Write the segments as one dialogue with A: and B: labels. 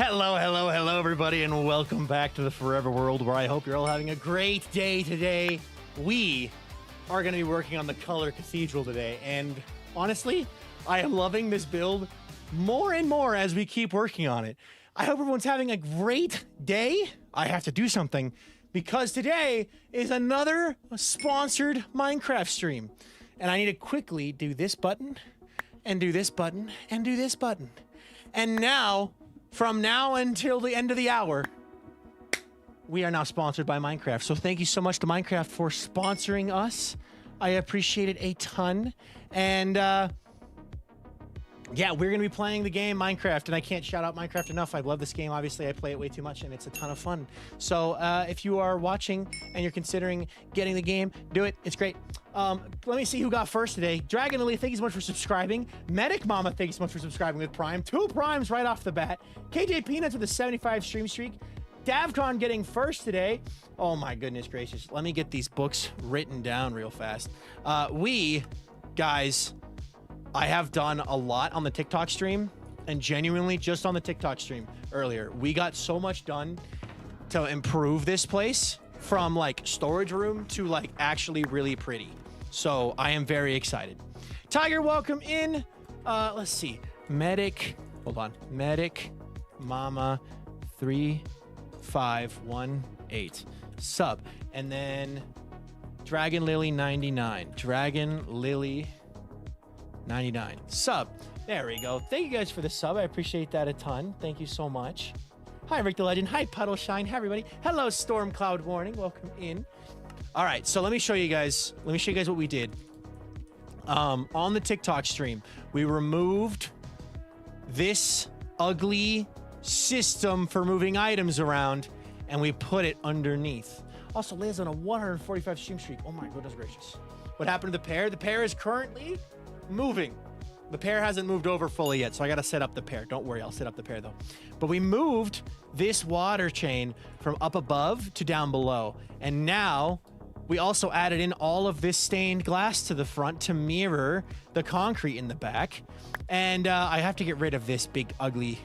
A: Hello, everybody, and welcome back to the Forever World, where I hope you're all having a great day today. We are going to be working on the color Cathedral today, and honestly, I am loving this build more and more as we keep working on it. I hope everyone's having a great day. I have to do something, because today is another sponsored Minecraft stream, and I need to quickly do this button, and do this button, and do this button. And now, from now until the end of the hour, we are now sponsored by Minecraft. So thank you so much to Minecraft for sponsoring us. I appreciate it a ton. And yeah, we're going to be playing the game Minecraft, and I can't shout out Minecraft enough. I love this game. Obviously, I play it way too much, and it's a ton of fun. So if you are watching and you're considering getting the game, do it. It's great. Let me see who got first today. Dragon Lily, thank you so much for subscribing. Medic Mama, thank you so much for subscribing with Prime. 2 Primes right off the bat. KJ Peanuts with a 75 stream streak. Davcon getting first today. Oh my goodness gracious. Let me get these books written down real fast. Guys, I have done a lot on the TikTok stream, and genuinely just on the TikTok stream earlier, we got so much done to improve this place, from like storage room to like actually really pretty. So I am very excited. Tiger, welcome in. Let's see. Medic, hold on. Medic Mama 3518 sub. And then Dragon Lily 99. Dragon Lily 99 sub. There we go. Thank you guys for the sub. I appreciate that a ton. Thank you so much. Hi, Rick the Legend. Hi, Puddle Shine. Hi, everybody. Hello, Storm Cloud Warning. Welcome in. All right, so let me show you guys. Let me show you guys what we did. On the TikTok stream, we removed this ugly system for moving items around, and we put it underneath. Also, Leia's on a 145 stream streak. Oh my goodness gracious. What happened to the pair? The pair is currently moving. The pair hasn't moved over fully yet, so I gotta set up the pair. Don't worry, I'll set up the pair though. But we moved this water chain from up above to down below, and now we also added in all of this stained glass to the front to mirror the concrete in the back. And I have to get rid of this big ugly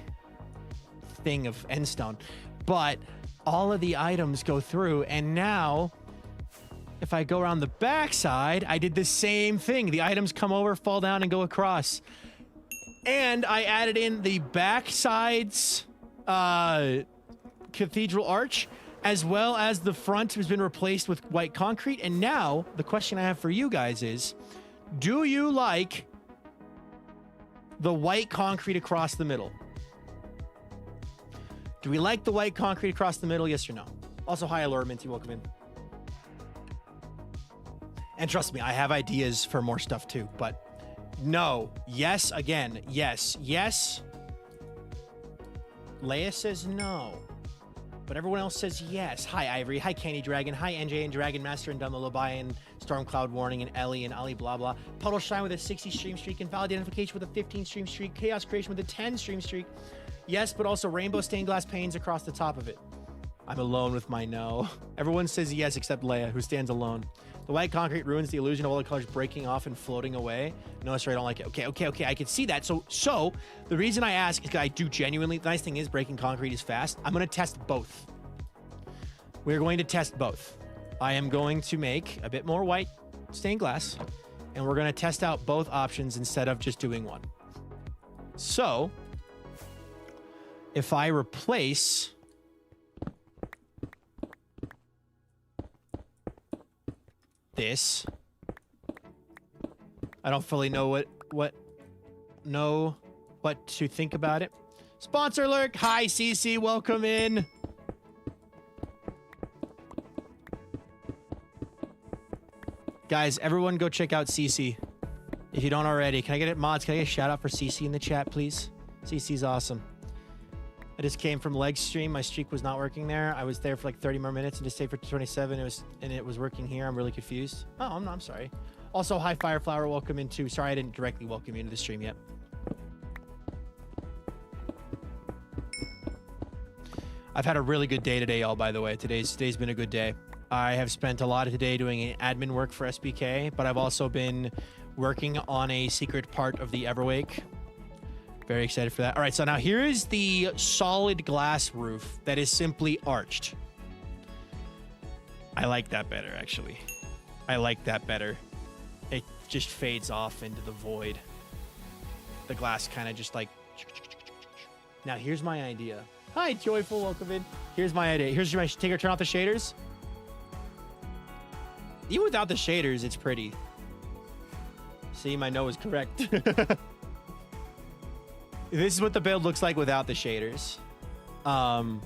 A: thing of end stone, but all of the items go through, and now if I go around the backside, I did the same thing. The items come over, fall down, and go across. And I added in the backside's cathedral arch, as well as the front has been replaced with white concrete. And now, the question I have for you guys is, do you like the white concrete across the middle? Do we like the white concrete across the middle, yes or no? Also, hi, Allure Minty, welcome in. And trust me, I have ideas for more stuff too, but no, yes, again, yes, yes. Leia says no, but everyone else says yes. Hi, Ivory. Hi, Candy Dragon. Hi, NJ and Dragon Master and Dumbo Labai and Storm Cloud Warning and Ellie and Ali blah blah. Puddle Shine with a 60 stream streak and Valid Identification with a 15 stream streak. Chaos Creation with a 10 stream streak. Yes, but also rainbow stained glass panes across the top of it. I'm alone with my no. Everyone says yes except Leia, who stands alone. The white concrete ruins the illusion of all the colors breaking off and floating away. No, sorry, I don't like it. Okay. I can see that. So the reason I ask is because I do genuinely. The nice thing is breaking concrete is fast. I'm going to test both. We're going to test both. I am going to make a bit more white stained glass, and we're going to test out both options instead of just doing one. So if I replace this, I don't fully know what to think about it. Sponsor alert. Hi, CC, welcome in. Guys, everyone go check out CC if you don't already. Can I get it, mods? Can I get a shout out for CC in the chat, please? CC's awesome. I just came from leg stream. My streak was not working there. I was there for like 30 more minutes and just stayed for 27. It was working here. I'm really confused. Oh, I'm sorry. Also, hi, Fireflower. Welcome in too. Sorry, I didn't directly welcome you into the stream yet. I've had a really good day today, y'all, by the way. Today's been a good day. I have spent a lot of today doing admin work for SBK, but I've also been working on a secret part of the Everwake Very excited for that. All right, so now here is the solid glass roof that is simply arched. I like that better, actually. I like that better. It just fades off into the void. The glass kind of just like... Now, here's my idea. Hi, Joyful, welcome in. Here's my idea. Here's my... Take or turn off the shaders. Even without the shaders, it's pretty. See, my no is correct. This is what the build looks like without the shaders. And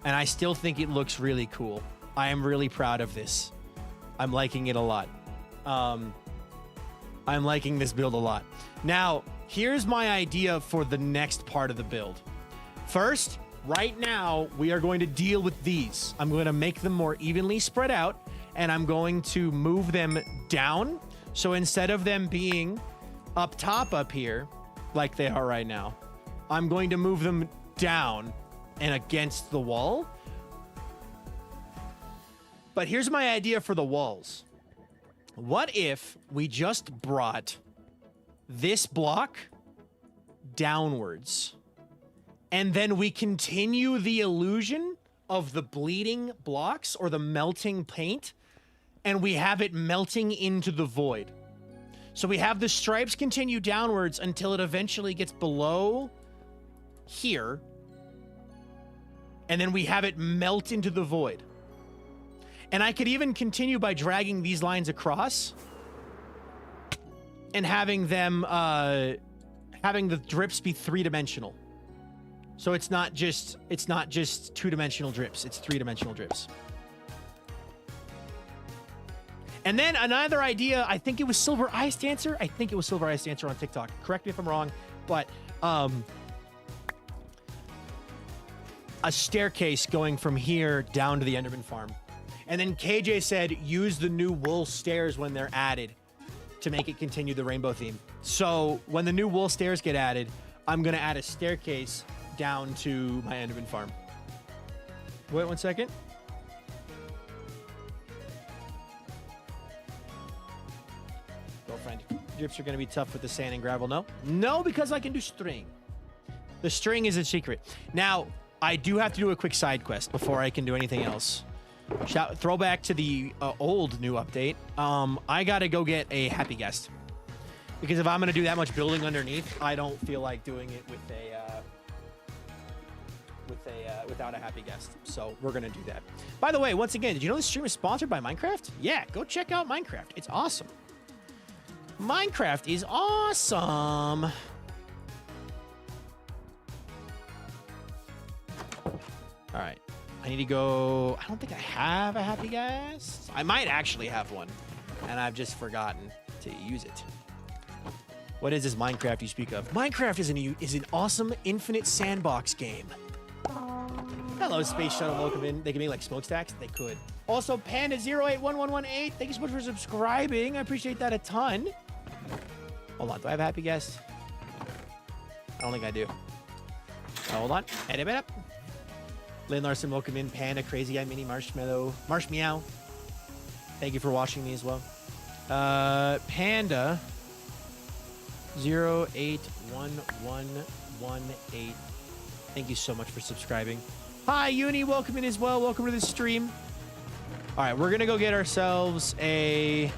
A: I still think it looks really cool. I am really proud of this. I'm liking it a lot. I'm liking this build a lot. Now, here's my idea for the next part of the build. First, right now, we are going to deal with these. I'm going to make them more evenly spread out, and I'm going to move them down. So instead of them being up top up here, like they are right now, I'm going to move them down and against the wall. But here's my idea for the walls. What if we just brought this block downwards, and then we continue the illusion of the bleeding blocks or the melting paint, and we have it melting into the void. So we have the stripes continue downwards until it eventually gets below here, and then we have it melt into the void. And I could even continue by dragging these lines across and having them, having the drips be three-dimensional. So it's not just two-dimensional drips, it's three-dimensional drips. And then another idea, I think it was Silver Ice Dancer. I think it was Silver Ice Dancer on TikTok. Correct me if I'm wrong, but a staircase going from here down to the Enderman farm. And then KJ said, use the new wool stairs when they're added to make it continue the rainbow theme. So when the new wool stairs get added, I'm going to add a staircase down to my Enderman farm. Wait 1 second. Girlfriend, drips are going to be tough with the sand and gravel. No? No, because I can do string. The string is a secret. Now, I do have to do a quick side quest before I can do anything else. Throwback to the old new update. I gotta go get a happy guest, because if I'm gonna do that much building underneath, I don't feel like doing it with without a happy guest. So we're gonna do that. By the way, once again, did you know this stream is sponsored by Minecraft? Yeah, go check out Minecraft. It's awesome. Minecraft is awesome. All right. I need to go... I don't think I have a happy guest. I might actually have one, and I've just forgotten to use it. What is this Minecraft you speak of? Minecraft is an awesome infinite sandbox game. Hello, Space Shuttle. Welcome in. They can make like smokestacks? They could. Also, Panda081118. Thank you so much for subscribing. I appreciate that a ton. Hold on. Do I have a happy guest? I don't think I do. Hold on. Edit it up. Lynn Larson, welcome in. Panda, Crazy Eye, Mini, Marshmallow, Marshmeow. Thank you for watching me as well. Panda 081118. Thank you so much for subscribing. Hi, Uni, welcome in as well. Welcome to the stream. All right, we're gonna go get ourselves a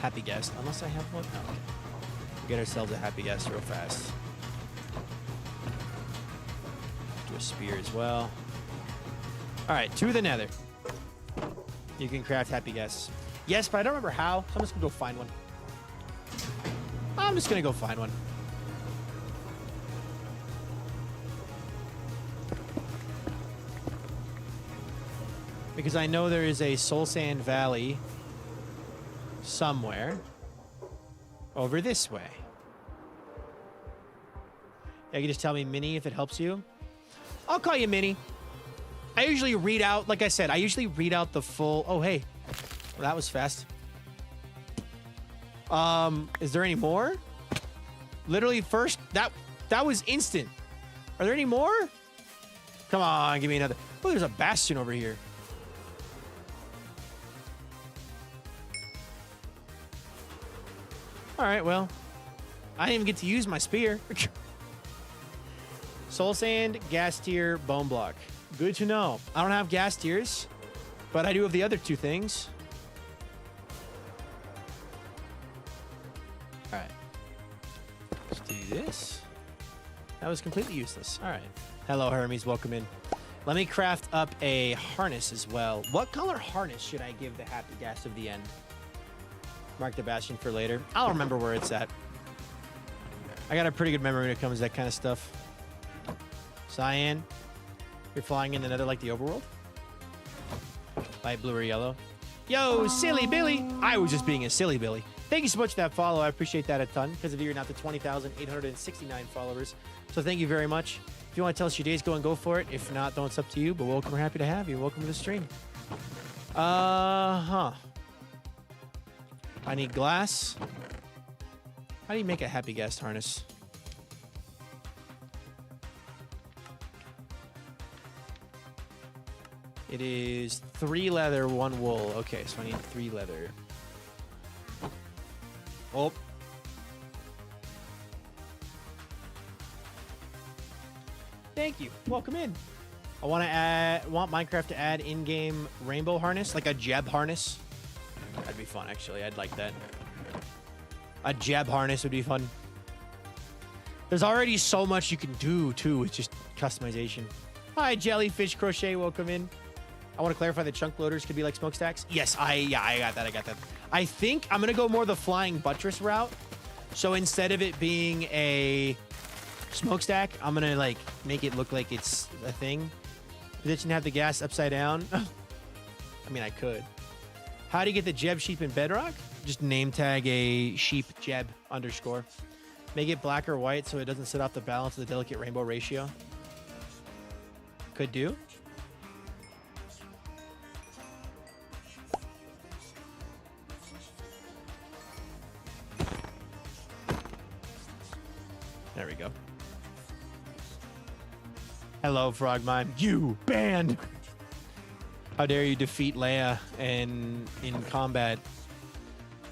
A: happy guest. Unless I have one. Oh, okay. Get ourselves a happy guest real fast. Do a spear as well. All right, to the nether. You can craft happy guests. Yes, but I don't remember how, so I'm just gonna go find one. I'm just gonna go find one. Because I know there is a Soul Sand Valley somewhere over this way. Yeah, you can just tell me Minnie if it helps you. I'll call you Minnie. I usually read out, like I said, I usually read out the full... Oh, hey. Well, that was fast. Is there any more? Literally first, that was instant. Are there any more? Come on, give me another. Oh, there's a bastion over here. All right, well, I didn't even get to use my spear. Soul Sand, Gas Tier, Bone Block. Good to know. I don't have Gas Tiers, but I do have the other two things. All right. Let's do this. That was completely useless. All right. Hello, Hermes. Welcome in. Let me craft up a harness as well. What color harness should I give the Happy Gas of the End? Mark the Bastion for later. I'll remember where it's at. I got a pretty good memory when it comes to that kind of stuff. Cyan. You're flying in the nether like the overworld? Light blue or yellow? Yo, silly Billy! I was just being a silly Billy. Thank you so much for that follow. I appreciate that a ton. Because of you, you're now to 20,869 followers. So thank you very much. If you want to tell us your day's going, go for it. If not, then it's up to you. But welcome. We're happy to have you. Welcome to the stream. I need glass. How do you make a Happy Gas harness? It is 3 leather, 1 wool. Okay, so I need 3 leather. Oh. Thank you. Welcome in. I want Minecraft to add in-game rainbow harness, like a jeb harness. That'd be fun, actually. I'd like that. A jeb harness would be fun. There's already so much you can do, too, with just customization. Hi, Jellyfish Crochet. Welcome in. I want to clarify that chunk loaders could be like smokestacks. Yes, I got that. I think I'm going to go more the flying buttress route. So instead of it being a smokestack, I'm going to like make it look like it's a thing. Position have the gas upside down. I mean, I could. How do you get the Jeb sheep in Bedrock? Just name tag a sheep Jeb _. Make it black or white so it doesn't set off the balance of the delicate rainbow ratio. Could do. There we go. Hello, Frogmime. You banned. How dare you defeat Leia in combat?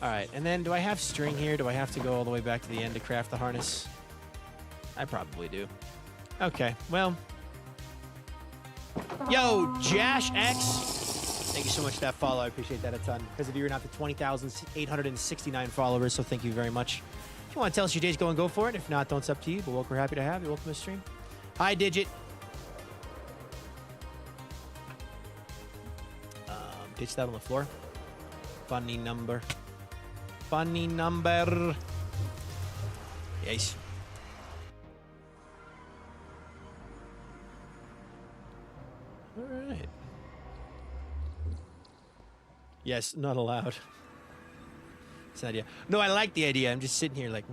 A: All right, and then do I have string here? Do I have to go all the way back to the end to craft the harness? I probably do. Okay, well. Yo, Jash X. Thank you so much for that follow. I appreciate that a ton. Because of you, you're now to 20,869 followers, so thank you very much. If you want to tell us your day's going, go for it. If not, don't. It's up to you. But we're happy to have you. Welcome to the stream. Hi, Digit. Ditch that on the floor. Funny number. Funny number. Yes. All right. Yes, not allowed. It's an idea. No, I like the idea. I'm just sitting here like,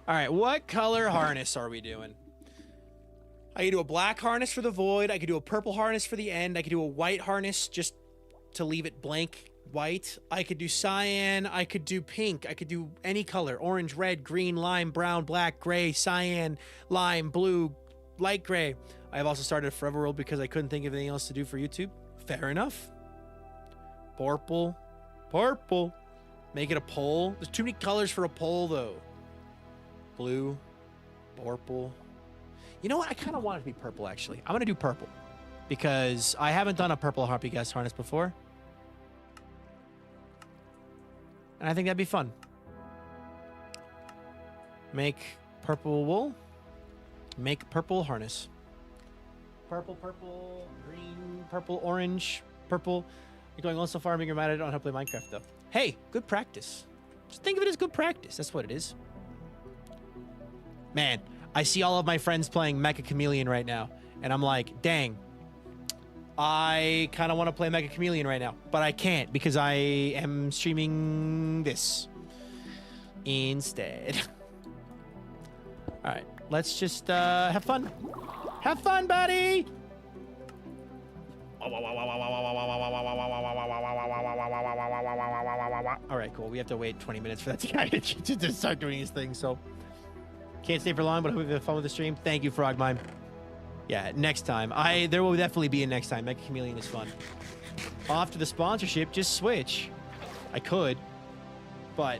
A: All right, what color harness are we doing? I could do a black harness for the void. I could do a purple harness for the end. I could do a white harness just to leave it blank white. I could do cyan. I could do pink. I could do any color. Orange, red, green, lime, brown, black, gray, cyan, lime, blue, light gray. I have also started a Forever World because I couldn't think of anything else to do for YouTube. Fair enough. Purple. Purple. Make it a pole. There's too many colors for a pole, though. Blue. Purple. You know what? I kind of want it to be purple, actually. I'm going to do purple because I haven't done a purple Happy Gas harness before. And I think that'd be fun. Make purple wool. Make purple harness. Purple, purple, green, purple, orange, purple. You're going on so far, I'm being reminded I don't know how to play Minecraft, though. Hey, good practice. Just think of it as good practice. That's what it is. Man, I see all of my friends playing Mecha Chameleon right now, and I'm like, dang, I kind of want to play Mecha Chameleon right now, but I can't because I am streaming this instead. All right, let's just have fun. Have fun, buddy! All right, cool. We have to wait 20 minutes for that guy to start doing his thing, so... Can't stay for long, but I hope you have fun with the stream. Thank you, Frogmime. Yeah, next time. There will definitely be a next time. Mecha Chameleon is fun. Off to the sponsorship, just switch. I could, but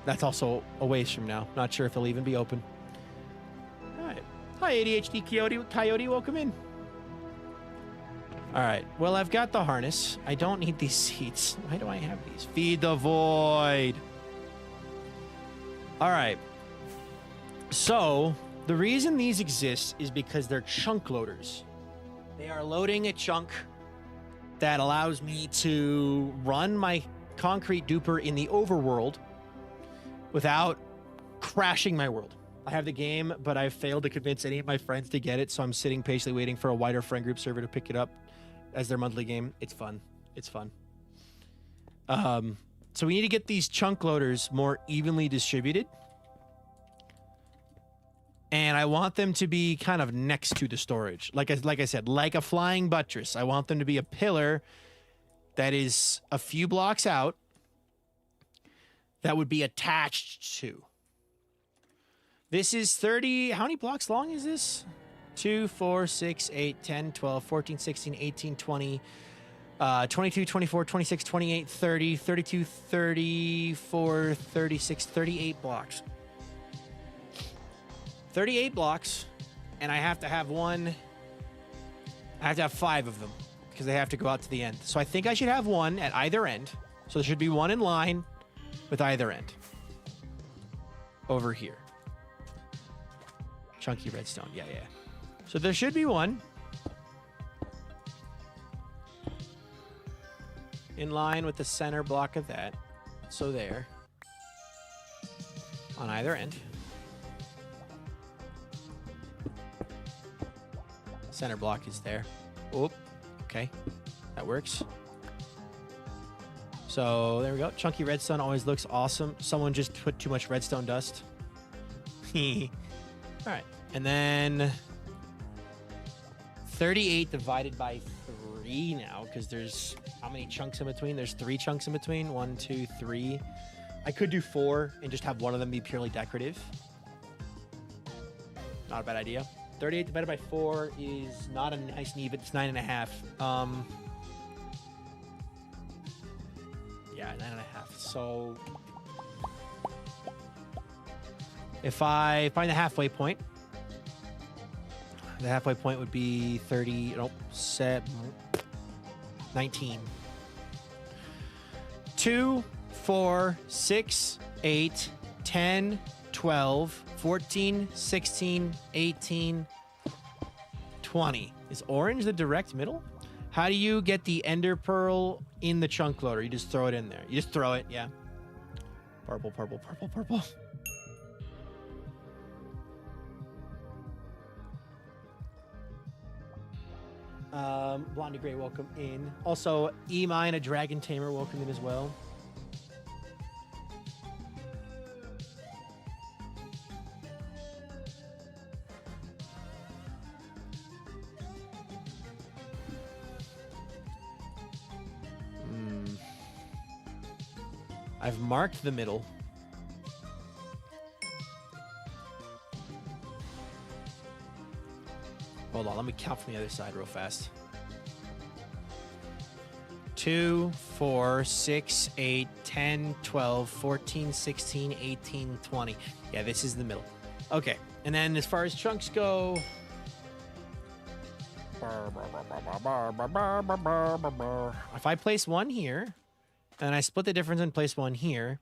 A: That's also a ways from now. Not sure if it'll even be open. All right. Hi, ADHD Coyote. Welcome in. All right. Well, I've got the harness. I don't need these seats. Why do I have these? Feed the void. All right. So the reason these exist is because they're chunk loaders. They are loading a chunk that allows me to run my concrete duper in the overworld without crashing my world. I have the game, but I've failed to convince any of my friends to get it, so I'm sitting patiently waiting for a wider friend group server to pick it up as their monthly game. It's fun. It's fun. So we need to get these chunk loaders more evenly distributed. And I want them to be kind of next to the storage. Like I said, like a flying buttress. I want them to be a pillar that is a few blocks out that would be attached to. This is 30... How many blocks long is this? 2, 4, 6, 8, 10, 12, 14, 16, 18, 20, 22, 24, 26, 28, 30, 32, 34, 36, 38 blocks. 38 blocks, and I have to have one. I have to have 5 of them because they have to go out to the end. So I think I should have one at either end. So there should be one in line with either end. Over here. Chunky redstone. Yeah. So there should be one in line with the center block of that. So there. On either end. Center block is there. Oh, okay. That works. So there we go. Chunky redstone always looks awesome. Someone just put too much redstone dust. All right. And then 38 divided by 3 now, because there's how many chunks in between? There's 3 chunks in between. 1, 2, 3. I could do 4 and just have one of them be purely decorative. Not a bad idea. 38 divided by 4 is not a nice and even. It's 9.5. Yeah, 9.5. So if I find the halfway point, the halfway point would be 30. Nope, 19. 2, 4, 6, 8, 10, 12, 14, 16, 18, 20. Is orange the direct middle? How do you get the ender pearl in the chunk loader? You just throw it in there. You just throw it, yeah. Purple, purple, purple, purple. Blondie Gray, welcome in. Also, E-Mine, a dragon tamer, welcome in as well. I've marked the middle. Hold on, let me count from the other side real fast. 2, 4, 6, 8, 10, 12, 14, 16, 18, 20. Yeah, this is the middle. Okay, and then as far as chunks go... If I place one here, and I split the difference and place one here,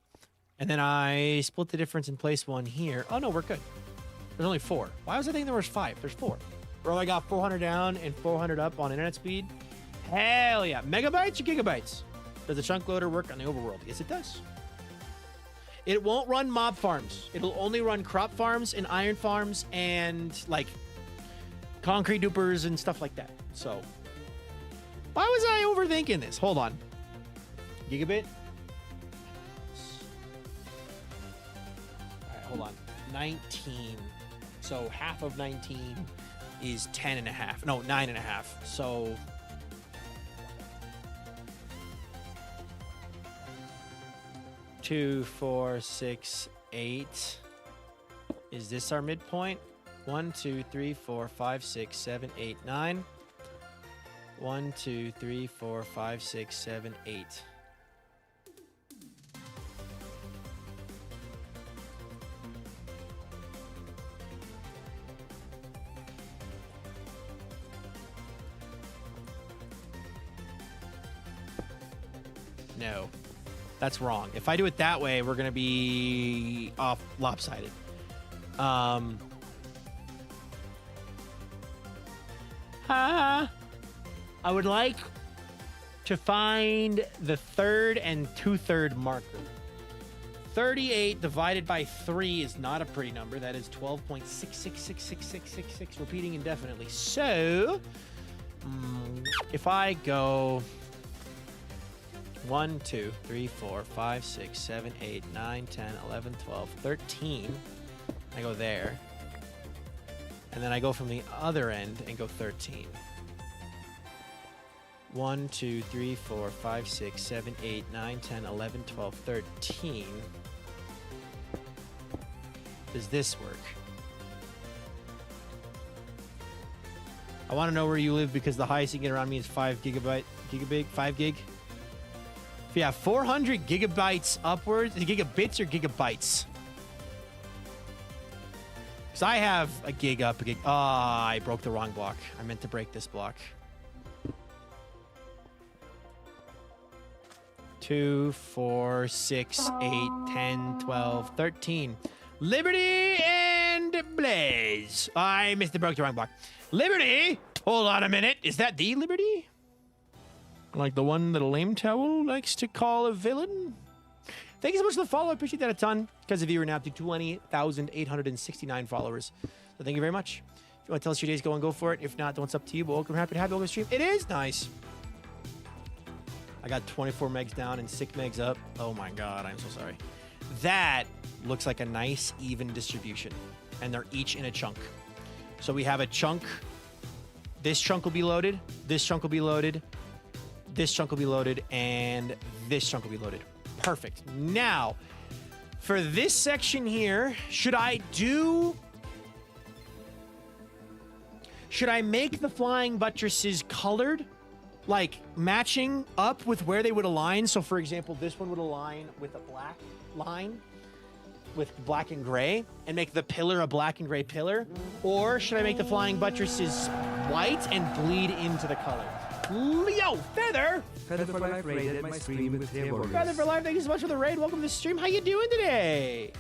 A: and then I split the difference and place one here. Oh, no, we're good. There's only 4. Why was I thinking there was 5? There's 4. Bro, I got 400 down and 400 up on internet speed. Hell yeah. Megabytes or gigabytes? Does the chunk loader work on the overworld? Yes, it does. It won't run mob farms. It'll only run crop farms and iron farms and, like, concrete dupers and stuff like that. So, why was I overthinking this? Hold on. Gigabit? All right, hold on. 19. So half of 19 is 10.5. No, 9.5. So 2, 4, 6, 8. Is this our midpoint? 1, 2, 3, 4, 5, 6, 7, 8, 9. 1, 2, 3, 4, 5, 6, 7, 8. No. That's wrong. If I do it that way, we're going to be off lopsided. I would like to find the 3rd and 2/3 marker. 38 divided by 3 is not a pretty number. That is 12.66666666, repeating indefinitely. So, if I go 1, 2, 3, 4, 5, 6, 7, 8, 9, 10, 11, 12, 13, I go there. And then I go from the other end and go 13. 1, 2, 3, 4, 5, 6, 7, 8, 9, 10, 11, 12, 13. Does this work? I want to know where you live because the highest you can get around me is 5 gig. If you have 400 gigabytes upwards, is it gigabits or gigabytes? Because I have a gig up, a gig. Ah, I broke the wrong block. I meant to break this block. 2, 4, 6, 8, 10, 12, 13. Liberty and Blaze. I broke the wrong block. Liberty? Hold on a minute. Is that the Liberty? Like the one that a lame towel likes to call a villain? Thank you so much for the follow. I appreciate that a ton. Because of you, we're now up to 20,869 followers. So thank you very much. If you want to tell us your day's going, go for it. If not, then what's up to you? But welcome, happy to have you on the stream. It is nice. I got 24 megs down and 6 megs up. Oh my God, I'm so sorry. That looks like a nice, even distribution. And they're each in a chunk. So we have a chunk. This chunk will be loaded. This chunk will be loaded. This chunk will be loaded. And this chunk will be loaded. Perfect. Now, for this section here, should I make the flying buttresses colored? Like matching up with where they would align. So for example, this one would align with a black line with black and gray and make the pillar a black and gray pillar. Or should I make the flying buttresses white and bleed into the color? Yo, Feather!
B: Feather for Life raided my stream with Tail Warriors.
A: Feather for Life, thank you so much for the raid. Welcome to the stream. How you doing today?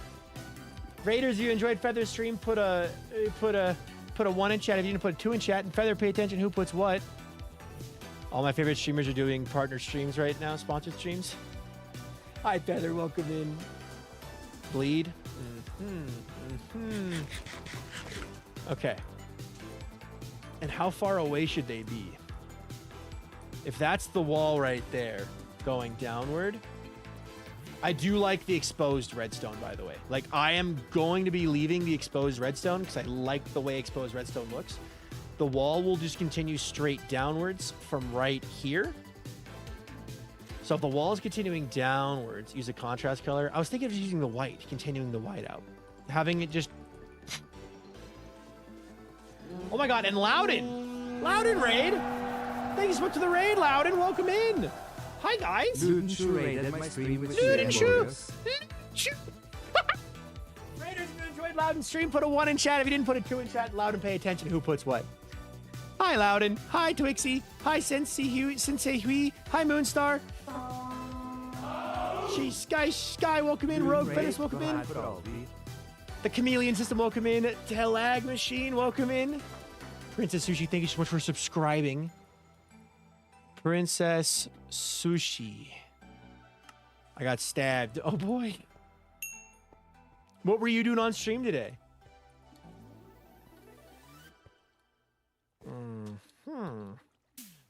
A: Raiders, you enjoyed Feather's stream. Put a 1 in chat if you didn't put a 2 in chat. And Feather, pay attention who puts what. All my favorite streamers are doing partner streams right now, sponsored streams. Hi, Feather. Welcome in. Bleed. Okay. And how far away should they be? If that's the wall right there going downward, I do like the exposed redstone, by the way. Like, I am going to be leaving the exposed redstone because I like the way exposed redstone looks. The wall will just continue straight downwards from right here. So if the wall is continuing downwards, use a contrast color. I was thinking of using the white, continuing the white out. Having it just... Oh my God, and Loudon! Loudon raid! Thank you so much for the raid, Loudon. Welcome in. Hi, guys.
B: Loot Shoe raided my stream with
A: Loot
B: Tail Warriors.
A: Raiders, if you enjoyed Loudon's stream, put a 1 in chat. If you didn't put a 2 in chat, Loudon, pay attention who puts what. Hi, Loudon. Hi, Twixie. Hi, Sensei Hui. Hi, Moonstar. Sky, welcome in. Rogue Feathers, welcome in. The Chameleon System, welcome in. Telag Machine, welcome in. Princess Sushi, thank you so much for subscribing. Princess Sushi. I got stabbed. Oh, boy. What were you doing on stream today?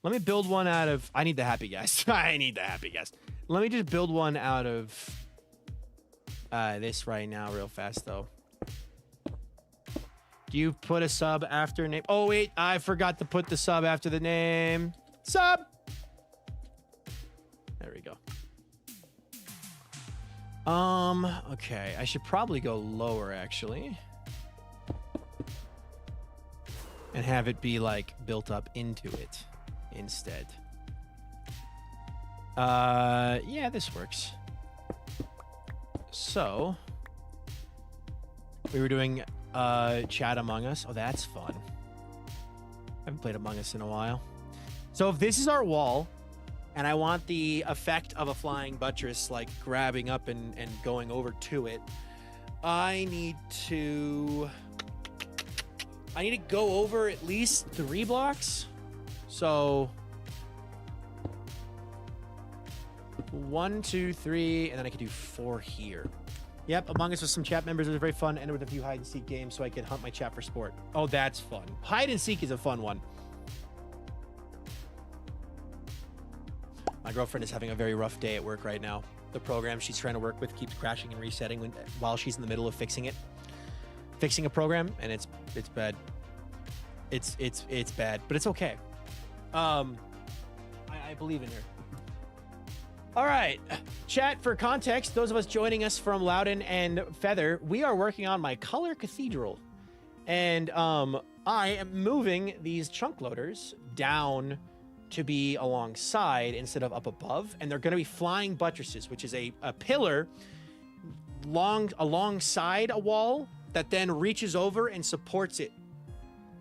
A: Let me build one out of... I need the happy guest. I need the happy guest. Let me just build one out of this right now real fast, though. Do you put a sub after name? Oh, wait. I forgot to put the sub after the name. Sub! There we go. Okay. I should probably go lower, actually. And have it be, like, built up into it instead. Yeah, this works. So, we were doing chat Among Us. Oh, that's fun. I haven't played Among Us in a while. So if this is our wall, and I want the effect of a flying buttress, like grabbing up and going over to it. I need to go over at least 3 blocks. So 1, 2, 3, and then I could do 4 here. Yep, Among Us with some chat members was very fun. Ended with a few hide and seek games so I could hunt my chat for sport. Oh, that's fun. Hide and seek is a fun one. My girlfriend is having a very rough day at work right now. The program she's trying to work with keeps crashing and resetting while she's in the middle of fixing a program, and it's bad. It's bad, but it's okay. I believe in her. All right, chat, for context, those of us joining us from Loudon and Feather, we are working on my color cathedral, and I am moving these chunk loaders down to be alongside instead of up above, and they're going to be flying buttresses, which is a pillar alongside a wall that then reaches over and supports it.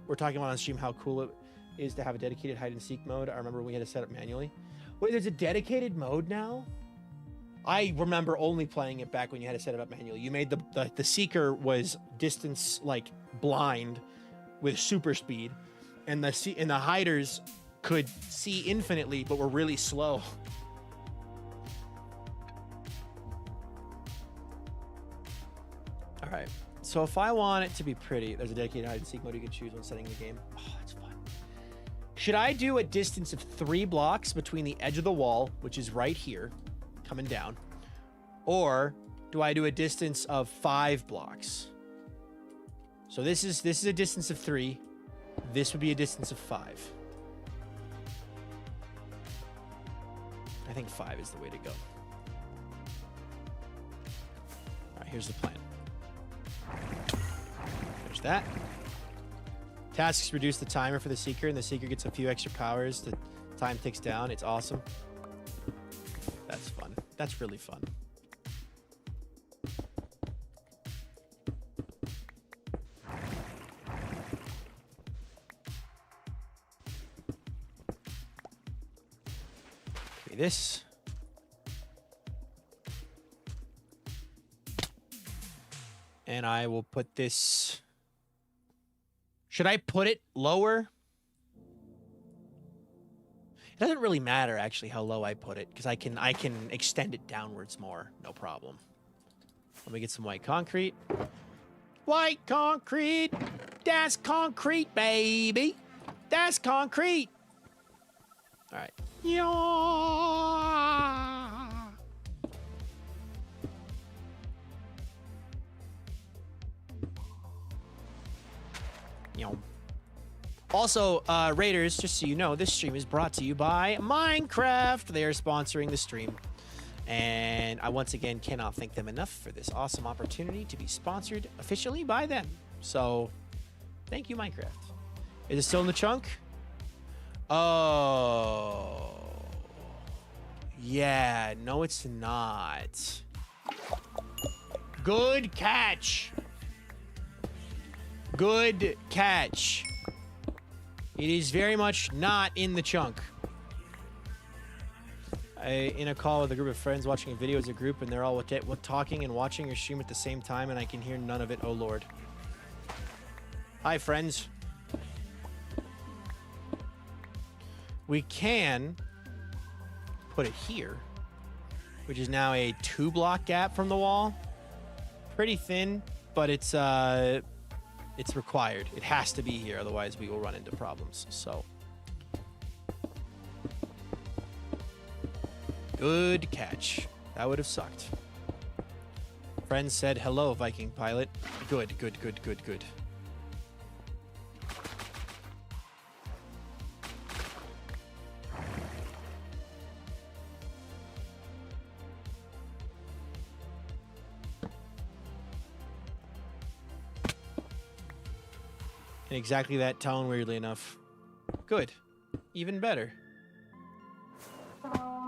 A: We're talking about on stream how cool it is to have a dedicated hide and seek mode. I remember we had to set up manually. Wait, there's a dedicated mode now? I remember only playing it back when you had to set it up manually. You made the seeker was distance like blind with super speed, and the hiders could see infinitely but were really slow. All right. So if I want it to be pretty, there's a dedicated hide and seek mode you can choose when setting the game. Oh, that's fun. Should I do a distance of 3 blocks between the edge of the wall, which is right here, coming down, or do I do a distance of 5 blocks? So this is a distance of 3. This would be a distance of 5. I think 5 is the way to go. All right, here's the plan. There's that. Tasks reduce the timer for the Seeker, and the Seeker gets a few extra powers. The time ticks down. It's awesome. That's fun. That's really fun. Okay, this. And I will put this... Should I put it lower? It doesn't really matter, actually, how low I put it, because I can extend it downwards more. No problem. Let me get some white concrete. White concrete! That's concrete, baby! That's concrete! All right. Yeah. Also, Raiders, just so you know, this stream is brought to you by Minecraft. They are sponsoring the stream. And I once again cannot thank them enough for this awesome opportunity to be sponsored officially by them. So, thank you, Minecraft. Is it still in the chunk? Oh. Yeah, no, it's not. Good catch. Good catch. It is very much not in the chunk. In a call with a group of friends watching a video as a group, and they're all talking and watching your stream at the same time, and I can hear none of it. Oh, Lord. Hi, friends. We can put it here, which is now a 2-block gap from the wall. Pretty thin, but it's required. It has to be here, otherwise we will run into problems. So, good catch. That would have sucked. Friends said hello, VikingPilot. Good, good, good, good, good. In exactly that tone, weirdly enough. Good. Even better.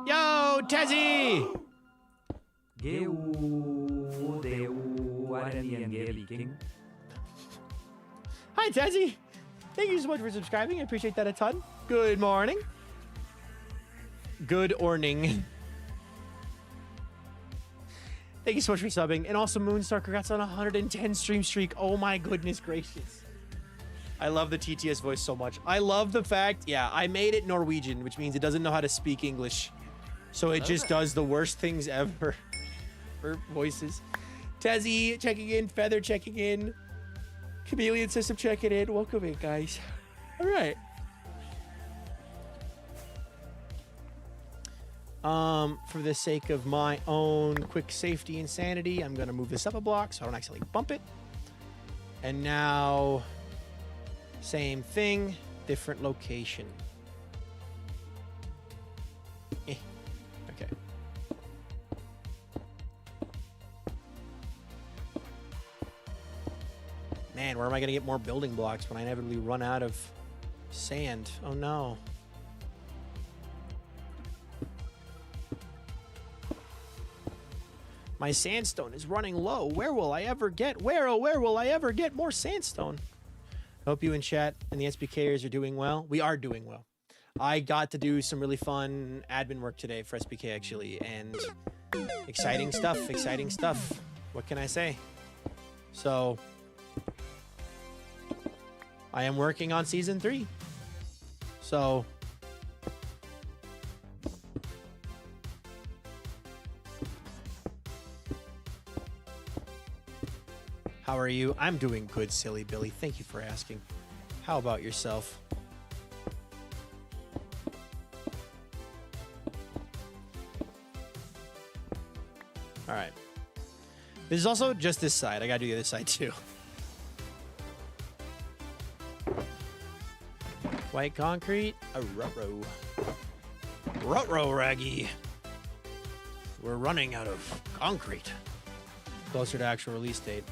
A: Yo, Tezzy! Hi, Tezzy! Thank you so much for subscribing. I appreciate that a ton. Good morning. Good orning. Thank you so much for subbing. And also Moonstar, congrats on a 110 stream streak. Oh my goodness gracious. I love the TTS voice so much. I love the fact, yeah, I made it Norwegian, which means it doesn't know how to speak English. So it just does the worst things ever for voices. Tezzy checking in, Feather checking in, Chameleon System checking in. Welcome in, guys. All right. For the sake of my own quick safety and sanity, I'm gonna move this up a block so I don't accidentally bump it. And now, same thing, different location. Okay. Man, where am I gonna get more building blocks when I inevitably run out of sand? Oh no. My sandstone is running low. Where will I ever get? Where will I ever get more sandstone? Hope you and chat and the SBKers are doing well. We are doing well. I got to do some really fun admin work today for SBK actually, and exciting stuff, exciting stuff. What can I say? So, I am working on season 3. So, how are you? I'm doing good, Silly Billy. Thank you for asking. How about yourself? All right. This is also just this side. I gotta do the other side too. White concrete, a ruh-roh. Ruh-roh, Raggy. We're running out of concrete. Closer to actual release date.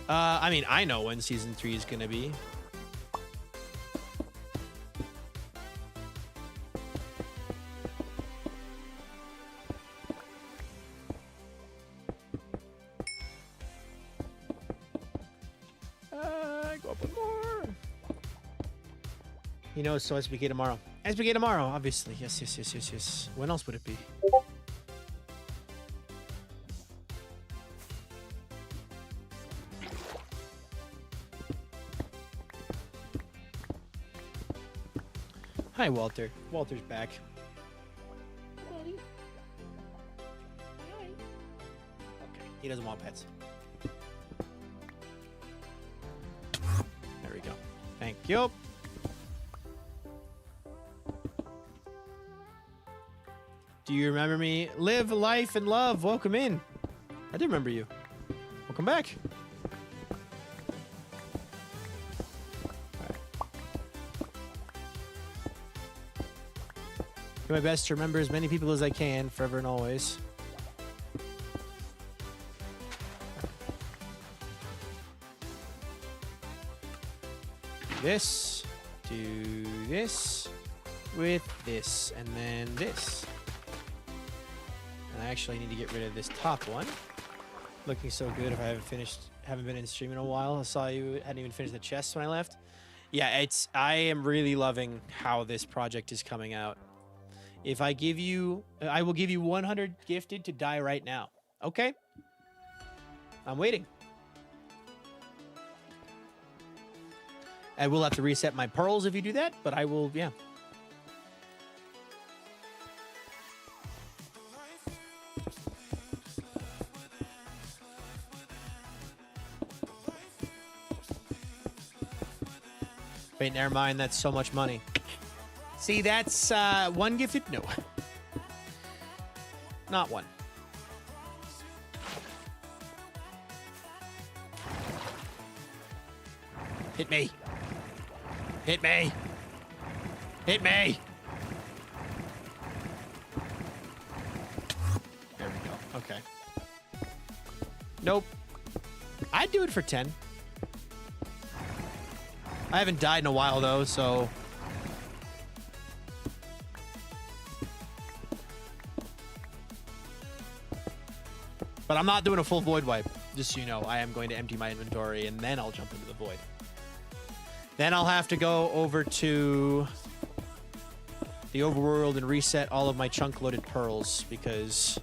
A: I mean, I know when season 3 is gonna be. Go up one more. You know, so SBK tomorrow. SBK tomorrow, obviously. Yes. When else would it be? Hi, Walter. Walter's back. Buddy. Hi. Okay, he doesn't want pets. There we go. Thank you. Do you remember me? Live, life, and love. Welcome in. I do remember you. Welcome back. Do my best to remember as many people as I can, forever and always. This, do this with this, and then this. And I actually need to get rid of this top one. Looking so good if I haven't been in stream in a while. I saw you hadn't even finished the chest when I left. Yeah, I am really loving how this project is coming out. If I give you, I will give you 100 gifted to die right now. Okay? I'm waiting. I will have to reset my pearls if you do that, but I will, yeah. Wait, never mind. That's so much money. See, that's one gifted? No. Not one. Hit me. Hit me. Hit me. There we go. Okay. Nope. I'd do it for 10. I haven't died in a while, though, so... But I'm not doing a full void wipe. Just so you know, I am going to empty my inventory, and then I'll jump into the void. Then I'll have to go over to the overworld and reset all of my chunk-loaded pearls because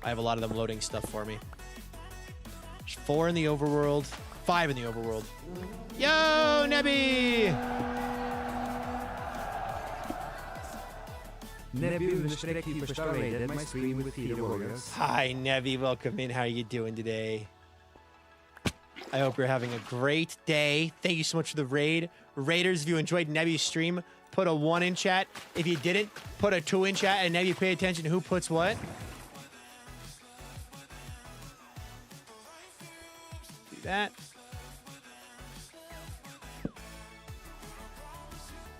A: I have a lot of them loading stuff for me. There's 4 in the overworld, 5 in the overworld. Yo, Nebby!
B: Nebby _ rated my stream with Theater Warriors.
A: Hi, Nebby. Welcome in. How are you doing today? I hope you're having a great day. Thank you so much for the raid. Raiders, if you enjoyed Nebby's stream, put a 1 in chat. If you didn't, put a 2 in chat. And Nebby, pay attention to who puts what. Do that.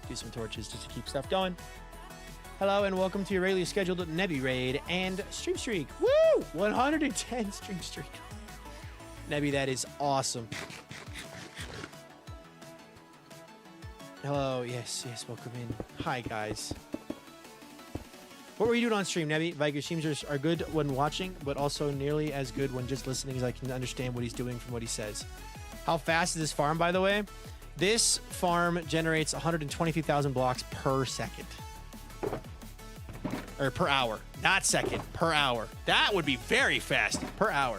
A: Do some torches just to keep stuff going. Hello and welcome to your regularly scheduled Nebby raid and stream streak. Woo! 110 stream streak. Nebby, that is awesome. Hello, yes, welcome in. Hi, guys. What were you doing on stream, Nebby? Viking streams are good when watching, but also nearly as good when just listening as I can understand what he's doing from what he says. How fast is this farm, by the way? This farm generates 123,000 blocks per second. Or per hour. Not second, per hour. That would be very fast. Per hour.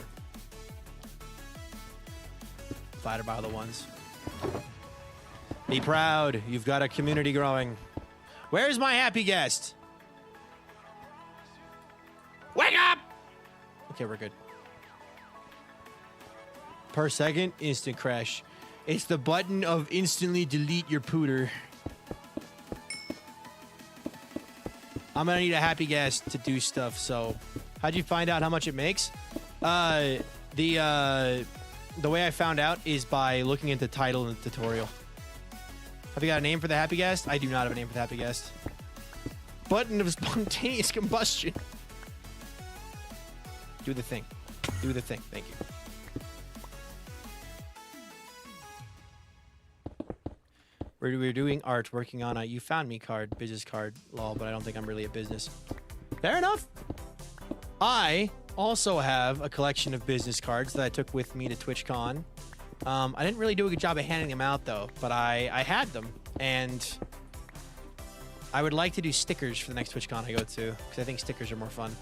A: Flattered by the ones. Be proud. You've got a community growing. Where's my happy guest? Wake up! Okay, we're good. Per second, instant crash. It's the button of instantly delete your pooter. I'm gonna need a happy guest to do stuff, so how'd you find out how much it makes? The way I found out is by looking at the title in the tutorial. Have you got a name for the happy guest? I do not have a name for the happy guest. Button of spontaneous combustion. Do the thing. Do the thing. Thank you. We're doing art, working on a You Found Me card, business card, lol, but I don't think I'm really a business. Fair enough. I also have a collection of business cards that I took with me to TwitchCon. I didn't really do a good job of handing them out, though, but I had them, and I would like to do stickers for the next TwitchCon I go to, because I think stickers are more fun.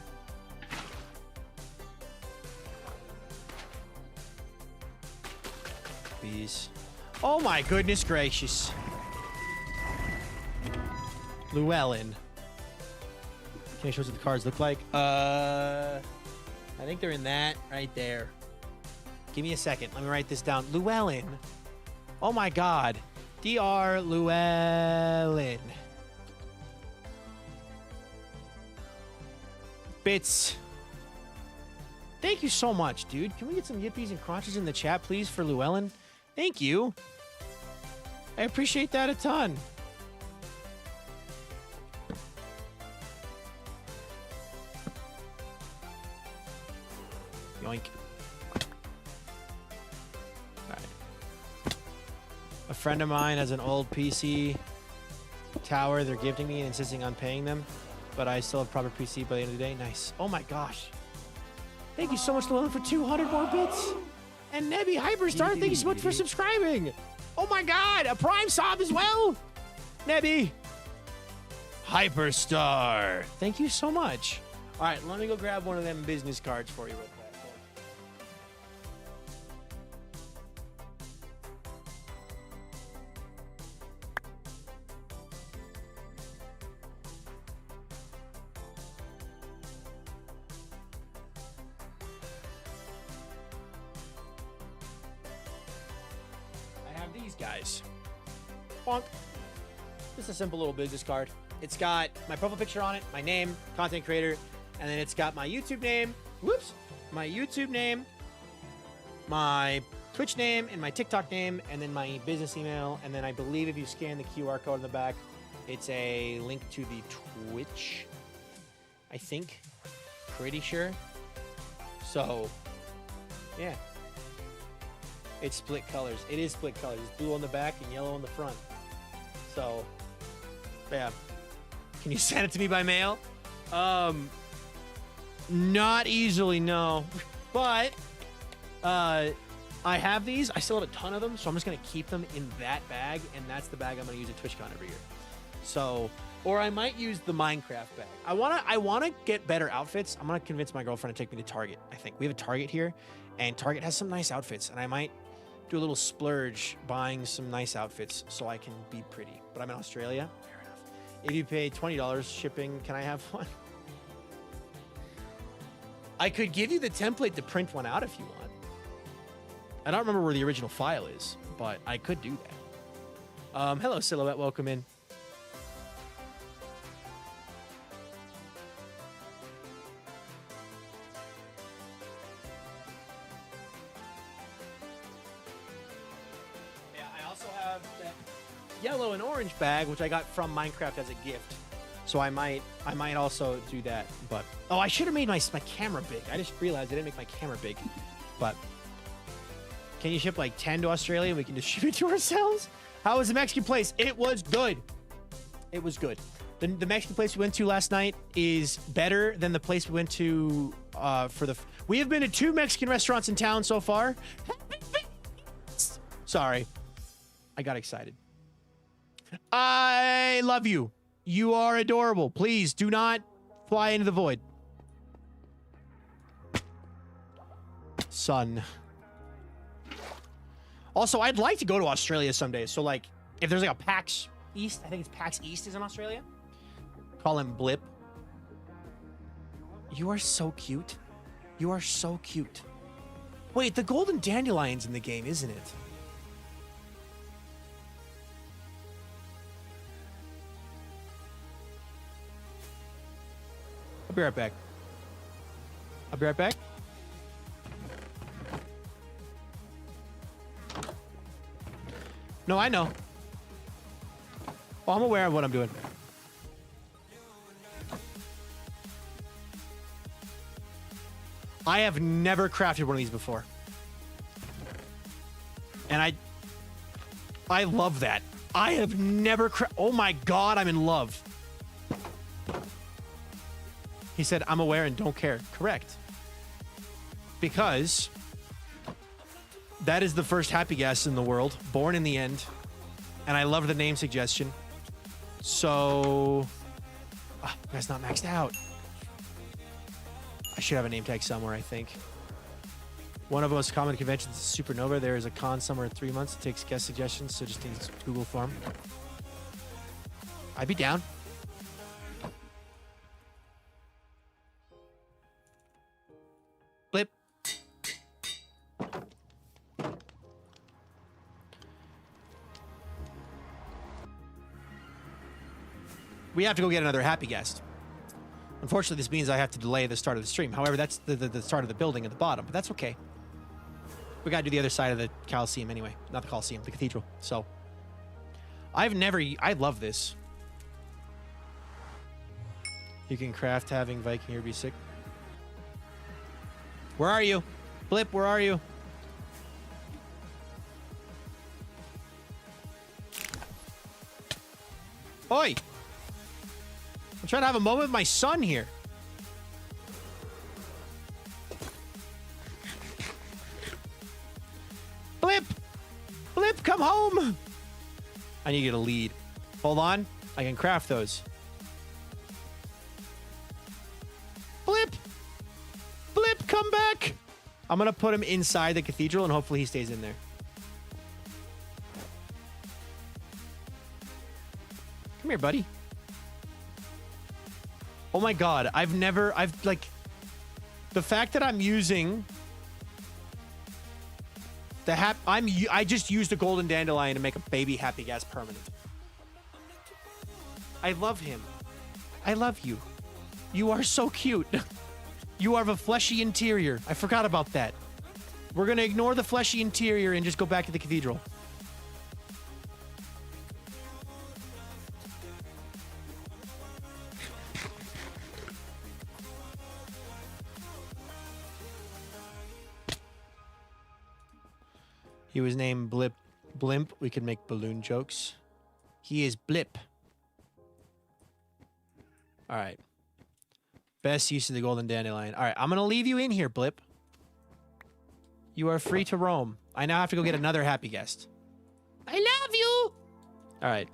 A: Please. Oh my goodness gracious. Llewellyn. Can you show us what the cards look like? I think they're in that right there. Give me a second. Let me write this down. Llewellyn. Oh my god. Dr. Llewellyn. Bits. Thank you so much, dude. Can we get some yippies and crunches in the chat, please, for Llewellyn? Thank you. I appreciate that a ton. Yoink. Alright. A friend of mine has an old PC tower they're gifting me and insisting on paying them, but I still have proper PC by the end of the day. Nice. Oh my gosh. Thank you so much, Llewellyn, for 200 more bits. And Nebby Hyperstar, thank you so much for subscribing. Oh my god, a Prime sub as well. Nebby Hyperstar. Thank you so much. All right, let me go grab one of them business cards for you real quick. Guys. Bonk. Just a simple little business card. It's got my profile picture on it, my name, content creator, and then it's got my YouTube name. Whoops. My YouTube name, my Twitch name, and my TikTok name, and then my business email. And then I believe if you scan the QR code on the back, it's a link to the Twitch. I think. Pretty sure. So, yeah. It's split colors. It is split colors. It's blue on the back and yellow on the front. So, yeah. Can you send it to me by mail? Not easily, no. But, I have these. I still have a ton of them, so I'm just going to keep them in that bag, and that's the bag I'm going to use at TwitchCon every year. So, Or I might use the Minecraft bag. I wanna get better outfits. I'm gonna convince my girlfriend to take me to Target. I think we have a Target here, and Target has some nice outfits, and I might do a little splurge buying some nice outfits so I can be pretty. But I'm in Australia. Fair enough. If you pay $20 shipping, can I have one? I could give you the template to print one out if you want. I don't remember where the original file is, but I could do that. Hello, Silhouette. Welcome in. Yellow and orange bag, which I got from Minecraft as a gift. So I might also do that. But oh, I should have made my camera big. I just realized I didn't make my camera big. But can you ship like 10 to Australia and we can distribute it to ourselves? How was the Mexican place? It was good. It was good. The Mexican place we went to last night is better than the place we went to we have been to 2 Mexican restaurants in town so far. Sorry. I got excited. I love you. You are adorable. Please do not fly into the void. Son. Also, I'd like to go to Australia someday. So, like, if there's like a PAX East, I think it's PAX East is in Australia. Call him Blip. You are so cute. You are so cute. Wait, the golden dandelion's in the game, isn't it? I'll be right back. I'll be right back. No, I know. Well, I'm aware of what I'm doing. I have never crafted one of these before. And I love that. I have never oh my god, I'm in love. He said, I'm aware and don't care. Correct. Because that is the first happy gas in the world, born in the end. And I love the name suggestion. So, that's not maxed out. I should have a name tag somewhere, I think. One of the most common conventions is Supernova. There is a con somewhere in 3 months. It takes guest suggestions, so just needs Google form. I'd be down. Blip. We have to go get another happy guest. Unfortunately, this means I have to delay the start of the stream. However, that's the start of the building at the bottom, but that's okay. We gotta do the other side of the Coliseum anyway. Not the Coliseum, the Cathedral. So, I love this. You can craft having Viking here be sick. Where are you? Blip, where are you? Oi! I'm trying to have a moment with my son here. Blip! Blip, come home! I need to get a lead. Hold on. I can craft those. Blip! Blip, come back! I'm gonna put him inside the cathedral and hopefully he stays in there. Come here, buddy. Oh my god, the fact that I'm using the I just used a golden dandelion to make a baby happy gas permanent. I love him. I love you. You are so cute. You have a fleshy interior. I forgot about that. We're gonna ignore the fleshy interior and just go back to the cathedral. He was named Blimp. We could make balloon jokes. He is Blip. All right. Best use of the golden dandelion. All right, I'm going to leave you in here, Blip. You are free to roam. I now have to go get another happy guest. I love you. All right.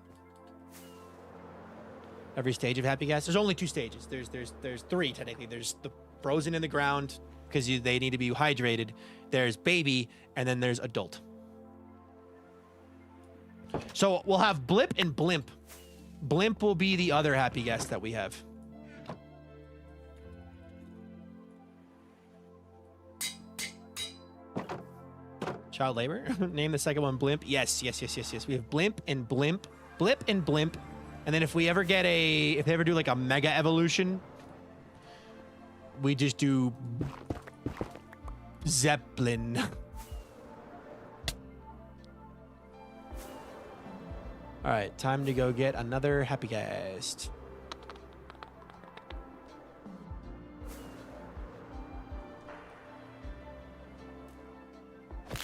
A: Every stage of Happy Gas. There's only 2 stages. There's 3 technically. There's the frozen in the ground because they need to be hydrated. There's baby, and then there's adult. So we'll have blip and blimp. Blimp will be the other Happy Gas that we have. Child labor. Name the second one blimp. Yes. We have blimp and blimp. Blip and blimp. And then if they ever do like a mega evolution, we just do Zeppelin. All right, time to go get another Happy Guest.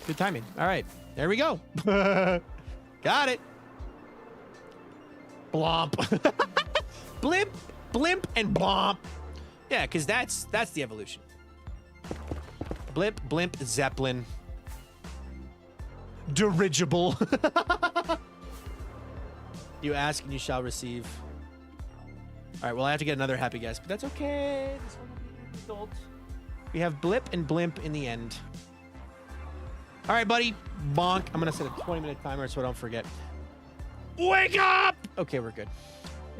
A: Good timing. All right, there we go. Got it. Blomp. Blimp, blimp, and blomp. Yeah, because that's the evolution. Blip, blimp, Zeppelin. Dirigible. You ask and you shall receive. All right, well, I have to get another Happy Guest, but that's okay. This one will be an adult. We have blip and blimp in the end. All right, buddy. Bonk. I'm going to set a 20-minute timer so I don't forget. Wake up! Okay, we're good.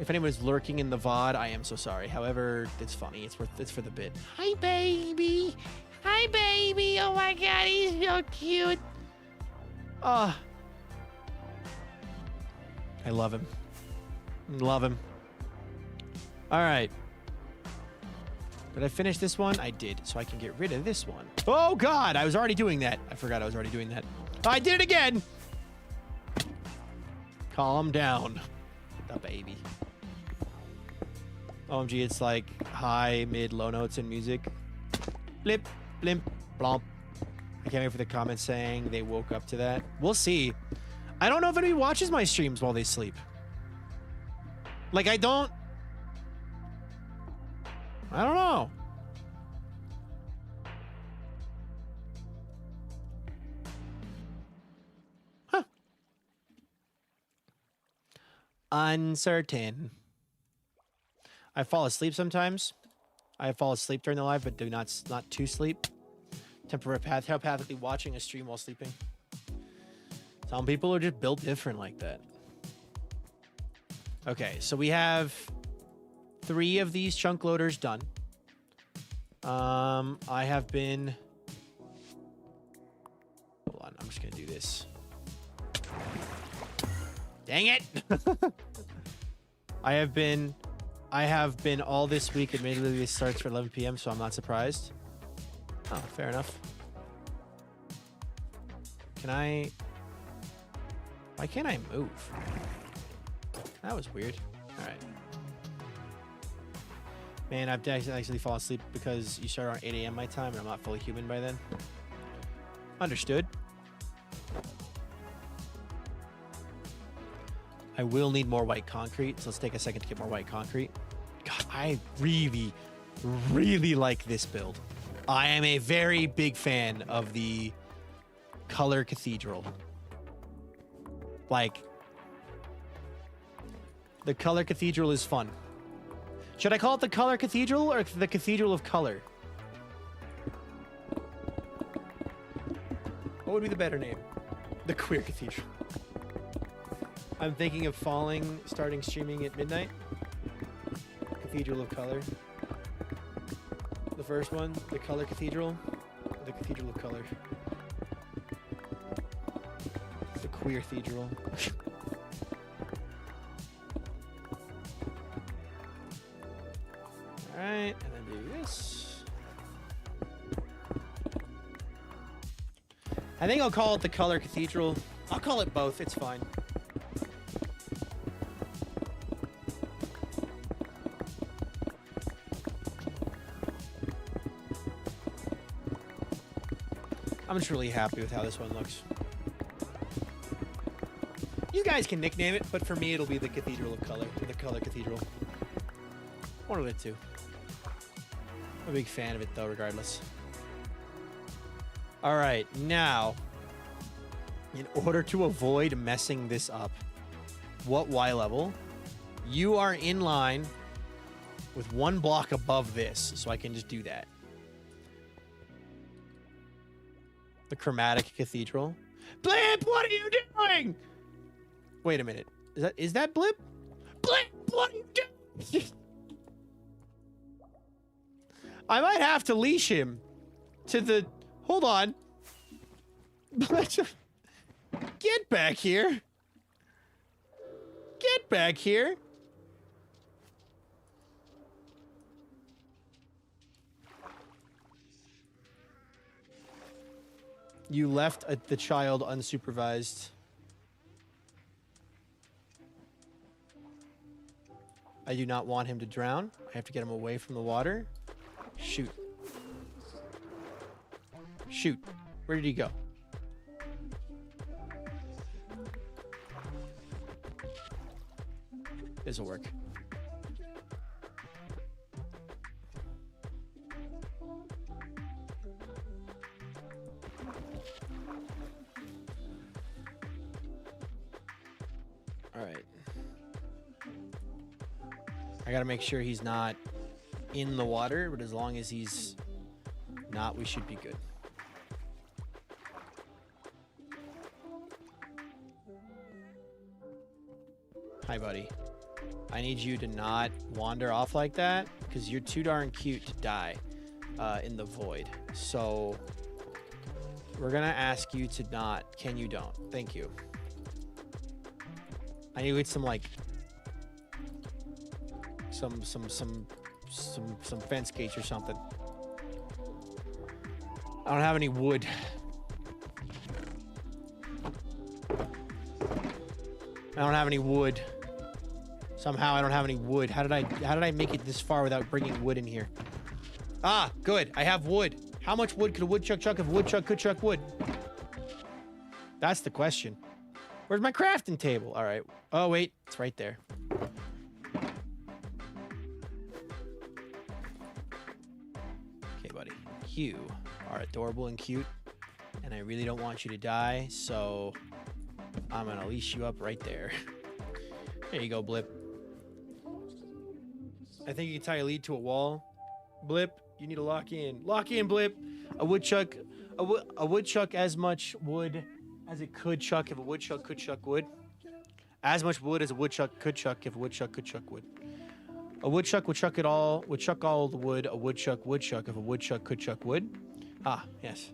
A: If anyone's lurking in the VOD, I am so sorry. However, it's funny. It's for the bit. Hi, baby. Hi, baby. Oh, my God. He's so cute. Oh. I love him. Love him. All right. Did I finish this one? I did, so I can get rid of this one. Oh, God. I was already doing that. I forgot I was already doing that. I did it again. Calm down. The baby. OMG, it's like high, mid, low notes in music. Blip, blimp, blomp. I can't wait for the comments saying they woke up to that. We'll see. I don't know if anybody watches my streams while they sleep. Like, I don't know. Huh. Uncertain. I fall asleep sometimes. I fall asleep during the live, but do not to sleep. Telepathically watching a stream while sleeping. Some people are just built different like that. Okay, so we have 3 of these chunk loaders done. I have been... Hold on, I'm just gonna do this. Dang it! I have been all this week. Admittedly, this starts for 11 p.m., so I'm not surprised. Oh, fair enough. Why can't I move? That was weird. All right. Man, I've actually fallen asleep because you start around 8 a.m. my time, and I'm not fully human by then. Understood. I will need more white concrete, so let's take a second to get more white concrete. God, I really, really like this build. I am a very big fan of the color cathedral. Like, the color cathedral is fun. Should I call it the color cathedral or the cathedral of color? What would be the better name? The queer cathedral. I'm thinking of starting streaming at midnight. Cathedral of color. The first one, the color cathedral. The cathedral of color. The queer cathedral. Alright, and then do this. I think I'll call it the color cathedral. I'll call it both, it's fine. I'm just really happy with how this one looks. You guys can nickname it, but for me it'll be the Cathedral of Color, or the Color Cathedral. One of the two. I'm a big fan of it though, regardless. Alright, now, in order to avoid messing this up, what Y level You are in line with 1 block above this, so I can just do that. The chromatic cathedral. Blip, what are you doing? Wait a minute. Is that Blip? Blip, what are you doing? I might have to leash him to the... Hold on. Get back here. Get back here. You left the child unsupervised. I do not want him to drown. I have to get him away from the water. Shoot. Shoot. Where did he go? This'll work. All right. I gotta make sure he's not in the water, but as long as he's not, we should be good. Hi, buddy. I need you to not wander off like that, because you're too darn cute to die in the void. So we're gonna ask you to not. Can you don't? Thank you. I need to get some like some fence gates or something. I don't have any wood. I don't have any wood. Somehow I don't have any wood. How did I make it this far without bringing wood in here? Ah, good. I have wood. How much wood could a woodchuck chuck if a woodchuck could chuck wood? That's the question. Where's my crafting table? All right. Oh, wait. It's right there. Okay, buddy. You are adorable and cute, and I really don't want you to die, so I'm going to leash you up right there. There you go, Blip. I think you can tie a lead to a wall. Blip, you need to lock in. Lock in, Blip. A woodchuck as much wood as it could chuck if a woodchuck could chuck wood. As much wood as a woodchuck could chuck if a woodchuck could chuck wood. A woodchuck would chuck it all, would chuck all the wood a woodchuck would chuck if a woodchuck could chuck wood. Ah, yes.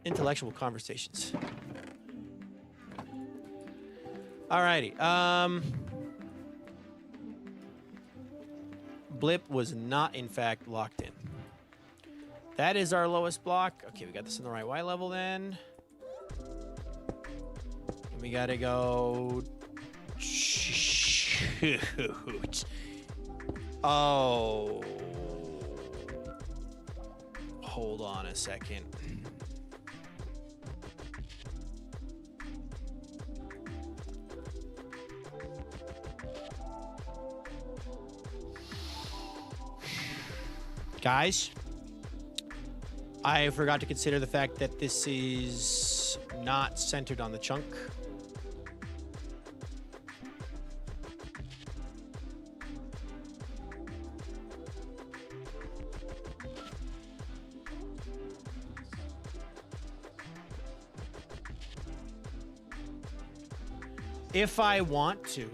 A: Intellectual conversations. Alrighty, Blip was not, in fact, locked in. That is our lowest block. Okay, we got this in the right Y level then. And we gotta go... Shoot. Oh. Hold on a second. Guys, I forgot to consider the fact that this is not centered on the chunk. If I want to,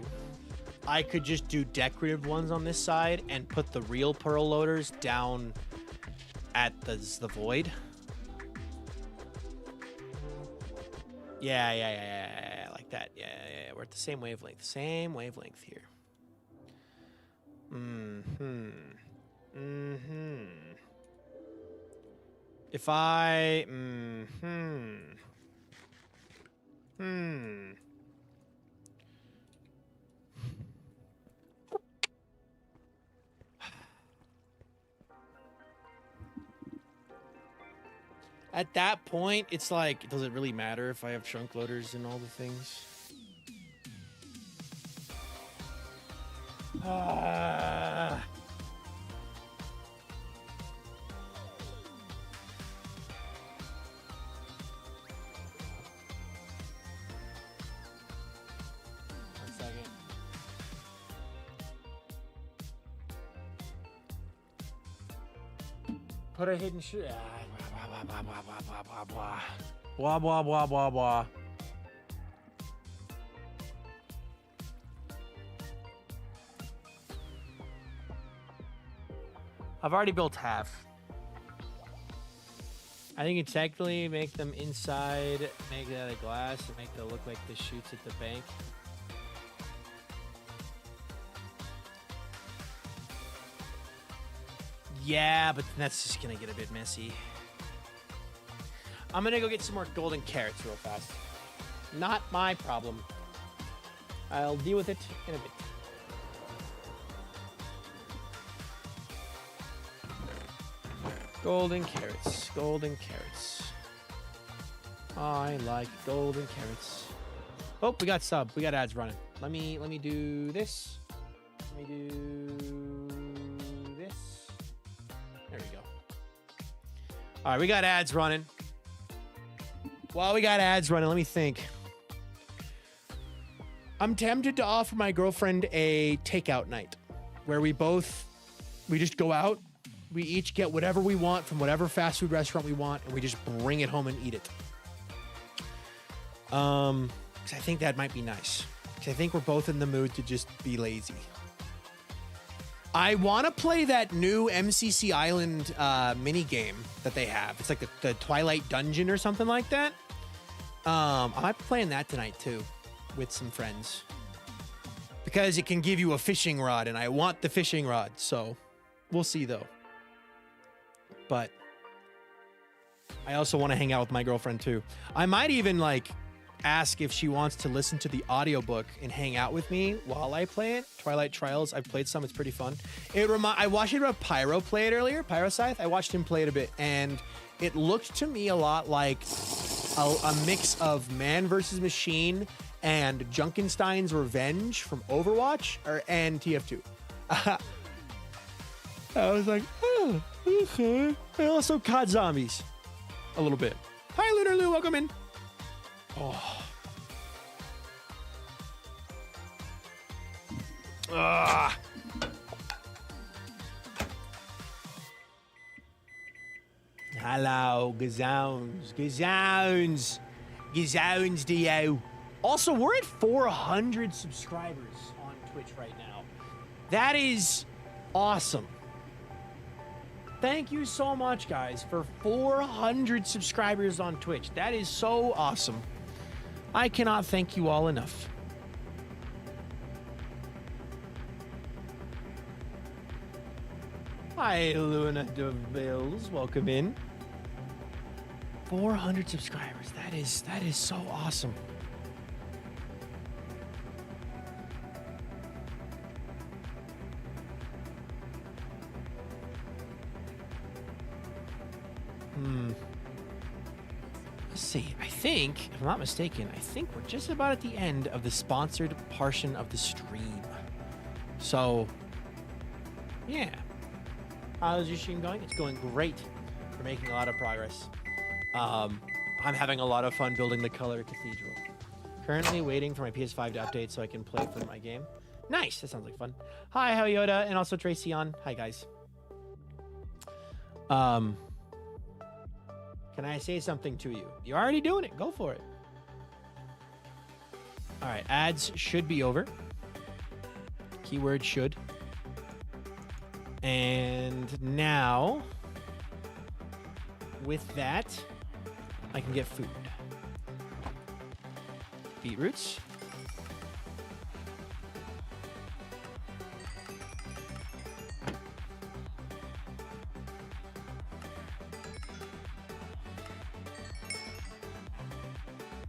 A: I could just do decorative ones on this side and put the real pearl loaders down at the void. Yeah, like that. Yeah. We're at the same wavelength. Same wavelength here. If I... At that point, it's like, does it really matter if I have chunk loaders and all the things? One second. Put a hidden shoe. Blah, blah, blah, blah, blah. I've already built half. I think you technically make them inside, make it out of glass, and make it look like the chutes at the bank. Yeah, but that's just gonna get a bit messy. I'm gonna go get some more golden carrots real fast. Not my problem. I'll deal with it in a bit. Golden carrots, golden carrots. I like golden carrots. Oh, we got sub. We got ads running. Let me do this. Let me do this. There we go. All right, we got ads running. While we got ads running, let me think. I'm tempted to offer my girlfriend a takeout night where we just go out. We each get whatever we want from whatever fast food restaurant we want, and we just bring it home and eat it. 'Cause I think that might be nice. 'Cause I think we're both in the mood to just be lazy. I want to play that new MCC Island mini game that they have. It's like the Twilight Dungeon or something like that. I might be playing that tonight too with some friends because it can give you a fishing rod, and I want the fishing rod. So we'll see though. But I also want to hang out with my girlfriend too. I might even like ask if she wants to listen to the audiobook and hang out with me while I play it. Twilight Trials. I've played some. It's pretty fun. I watched Pyro play it earlier. Pyroscythe. I watched him play it a bit, and it looked to me a lot like a mix of Man vs. Machine and Junkenstein's Revenge from Overwatch and TF2. I was like, oh, okay. And also COD Zombies. A little bit. Hi, Lunar Lou. Welcome in. Oh. Ah. Hello, Gazounds. Gazounds. Gazounds to you. Also, we're at 400 subscribers on Twitch right now. That is awesome. Thank you so much, guys, for 400 subscribers on Twitch. That is so awesome. I cannot thank you all enough. Hi, Luna DeVilles. Welcome in. 400 subscribers. That is so awesome. Let's see. I think, if I'm not mistaken, I think we're just about at the end of the sponsored portion of the stream. So, yeah. How's your stream going? It's going great. We're making a lot of progress. I'm having a lot of fun building the color cathedral. Currently waiting for my PS5 to update so I can play for my game. Nice. That sounds like fun. Hi, how Yoda, and also Tracy on. Hi, guys. Can I say something to you? You're already doing it. Go for it. All right. Ads should be over. Keyword should. And now, with that, I can get food. Beetroots.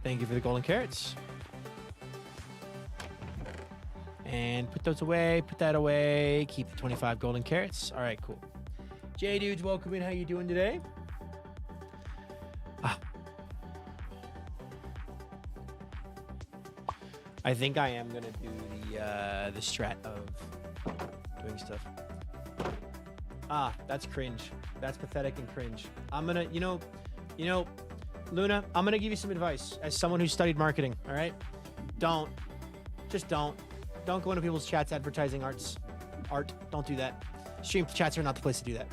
A: Thank you for the golden carrots. And put those away, put that away. Keep the 25 golden carrots. All right, cool. J Dudes, welcome in. How you doing today? I think I am gonna do the strat of doing stuff. That's cringe. That's pathetic and cringe. I'm gonna, you know, Luna, I'm gonna give you some advice as someone who studied marketing. All right, don't go into people's chats advertising art. Don't do that. Stream chats are not the place to do that.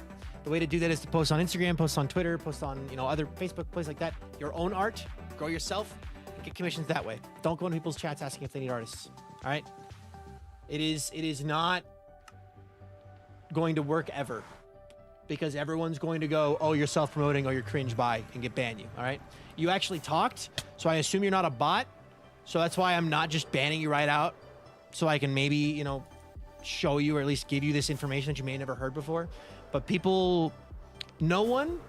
A: The way to do that is to post on Instagram, post on Twitter, post on, you know, other Facebook, places like that. Your own art, grow yourself, get commissions that way. Don't go into people's chats asking if they need artists. All right? It is not going to work ever because everyone's going to go, oh, you're self-promoting, oh, you're cringe buy, and get banned you. All right? You actually talked, so I assume you're not a bot. So that's why I'm not just banning you right out, so I can maybe, you know, show you or at least give you this information that you may have never heard before. But people, no one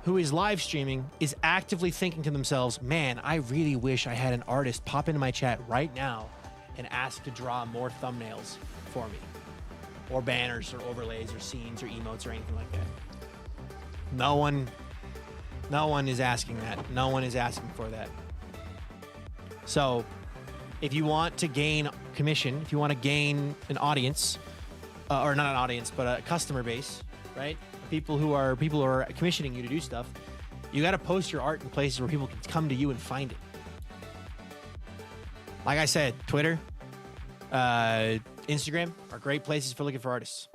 A: who is live streaming is actively thinking to themselves, man, I really wish I had an artist pop into my chat right now and ask to draw more thumbnails for me, or banners or overlays or scenes or emotes or anything like that. No one is asking that. No one is asking for that. So if you want to gain commission, if you want to gain an audience, or not an audience, but a customer base, right? People who are commissioning you to do stuff, you got to post your art in places where people can come to you and find it. Like I said, Twitter, Instagram are great places for looking for artists.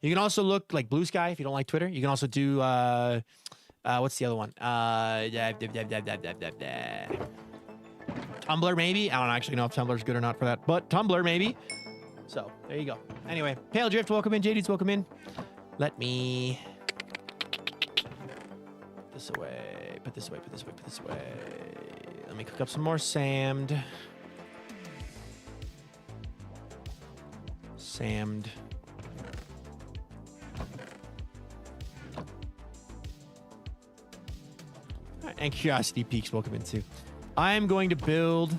A: You can also look like Blue Sky if you don't like Twitter. You can also do what's the other one? Tumblr maybe. I don't actually know if Tumblr's good or not for that, but Tumblr maybe. So there you go. Anyway, Pale Drift, welcome in. JD's welcome in. Let me put this away. Put this away. Put this away. Put this away. Let me cook up some more sand. Sammed. And Curiosity Peaks, welcome in too. I'm going to build.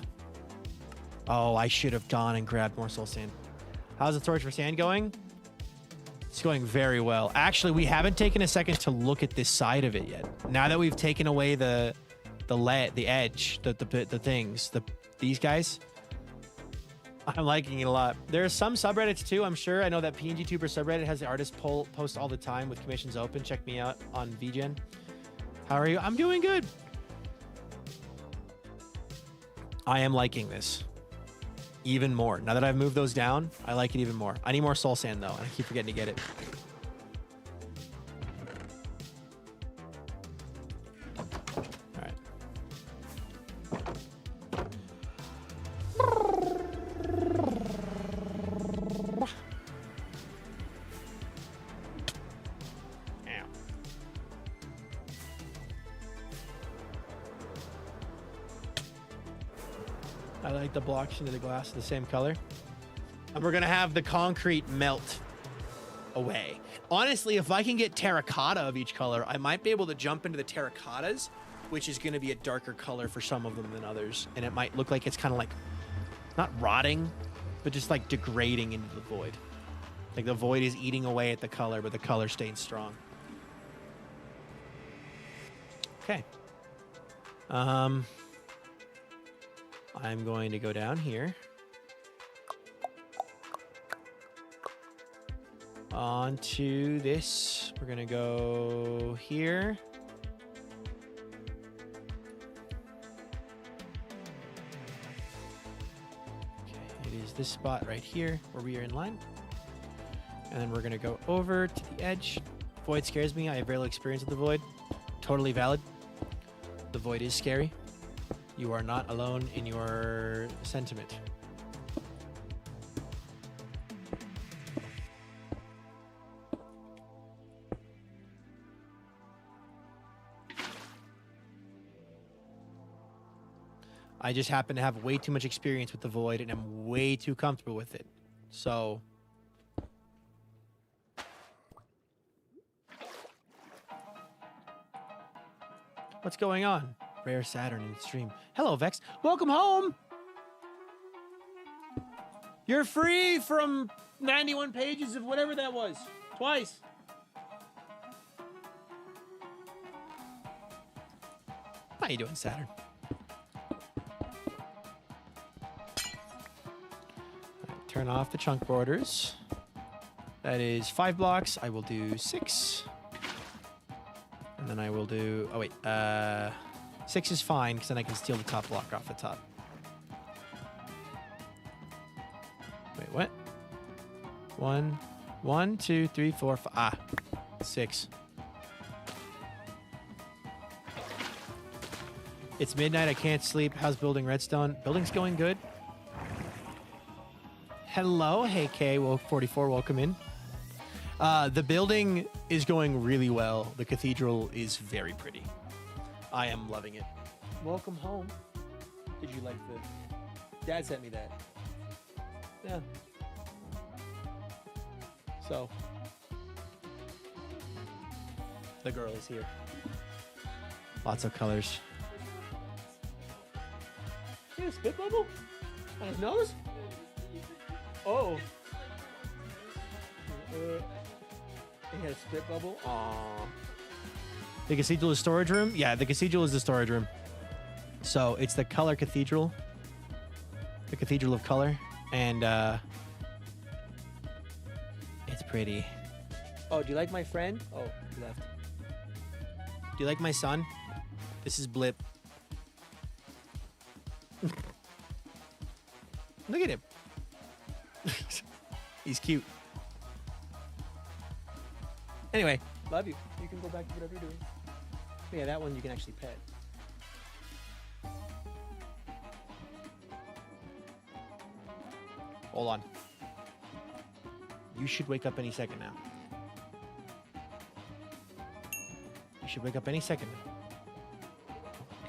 A: Oh, I should have gone and grabbed more soul sand. How's the torch for sand going? It's going very well. Actually, we haven't taken a second to look at this side of it yet. Now that we've taken away the edge, these guys, I'm liking it a lot. There are some subreddits too, I'm sure. I know that PNG Tuber subreddit has the artist post all the time with commissions open. Check me out on VGen. How are you? I'm doing good. I am liking this even more. Now that I've moved those down, I like it even more. I need more soul sand though, and I keep forgetting to get it. All right. Ow. I like the blocks into the glass the same color. And we're gonna have the concrete melt away. Honestly, if I can get terracotta of each color, I might be able to jump into the terracottas, which is gonna be a darker color for some of them than others. And it might look like it's kind of like, not rotting, but just like degrading into the void. Like the void is eating away at the color, but the color staying strong. Okay. I'm going to go down here. Onto this. We're going to go here. Okay, it is this spot right here where we are in line. And then we're going to go over to the edge. Void scares me. I have very little experience with the void. Totally valid. The void is scary. You are not alone in your sentiment. I just happen to have way too much experience with the void and I'm way too comfortable with it. So what's going on? Rare Saturn in the stream. Hello, Vex. Welcome home. You're free from 91 pages of whatever that was. Twice. How you doing, Saturn? Right, turn off the chunk borders. That is 5 blocks. I will do 6. And then I will do... Oh, wait. 6 is fine, because then I can steal the top block off the top. Wait, what? 1, 2, 3, 4, 5. Ah. 6. It's midnight. I can't sleep. How's building redstone? Building's going good. Hello. Hey, K. Well, 44. Welcome in. The building is going really well. The cathedral is very pretty. I am loving it. Welcome home. Did you like the... Dad sent me that. Yeah. So... The girl is here. Lots of colors. He had a spit bubble? On his nose? Oh. He had a spit bubble? Aww. The cathedral is storage room? Yeah, the cathedral is the storage room. So it's the color cathedral. The cathedral of color. And it's pretty. Oh, do you like my friend? Oh, he left. Do you like my son? This is Blip. Look at him. He's cute. Anyway, love you. You can go back to whatever you're doing. Yeah, that one you can actually pet. Hold on. You should wake up any second now. You should wake up any second now.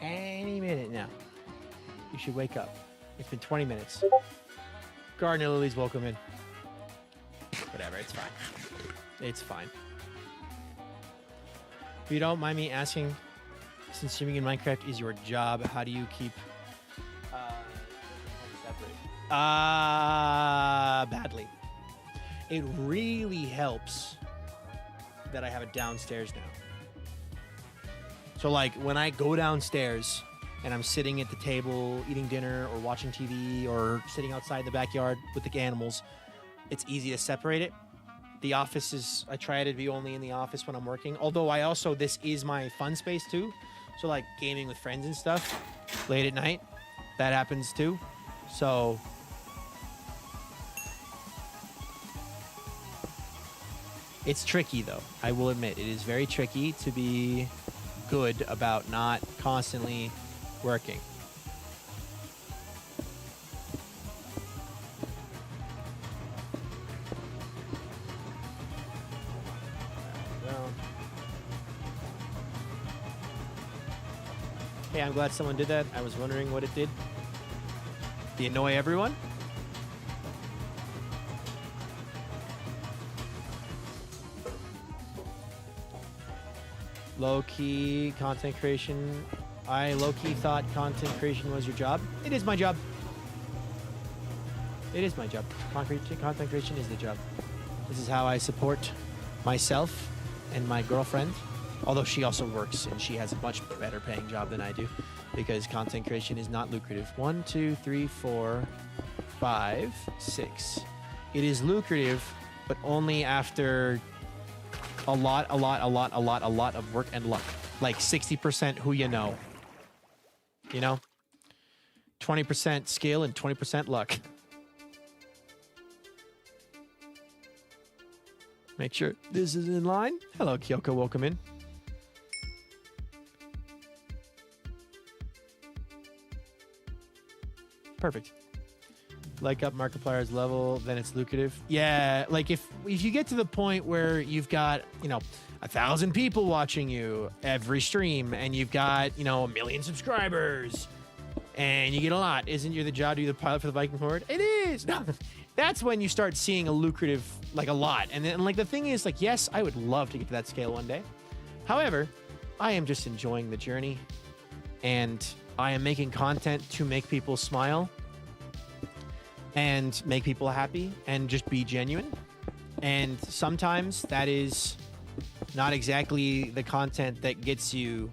A: Any minute now. You should wake up. It's been 20 minutes. Gardener Lily's welcome in. Whatever, it's fine. It's fine. If you don't mind me asking, since streaming in Minecraft is your job, how do you keep separate? Badly. It really helps that I have it downstairs now. So like when I go downstairs and I'm sitting at the table eating dinner or watching TV or sitting outside in the backyard with the animals, it's easy to separate it. The office is, I try to be only in the office when I'm working. Although I also, this is my fun space too. So like gaming with friends and stuff late at night, that happens too. So it's tricky though. I will admit it is very tricky to be good about not constantly working. Well, hey, I'm glad someone did that. I was wondering what it did. Did it annoy everyone? Low-key content creation. I low-key thought content creation was your job. It is my job. It is my job. Content creation is the job. This is how I support myself and my girlfriend. Although she also works and she has a much better paying job than I do because content creation is not lucrative. 1, 2, 3, 4, 5, 6. It is lucrative, but only after a lot of work and luck. Like 60% who you know. You know? 20% skill and 20% luck. Make sure this is in line. Hello, Kyoko. Welcome in. Perfect. Like up Markiplier's level, then it's lucrative. Yeah, like if you get to the point where you've got, 1,000 people watching you every stream and you've got, 1 million subscribers and you get a lot, isn't your the job to be the pilot for the Viking Horde? It is. No, that's when you start seeing a lucrative, like a lot. And then like the thing is like, yes, I would love to get to that scale one day. However, I am just enjoying the journey and I am making content to make people smile and make people happy and just be genuine. And sometimes that is not exactly the content that gets you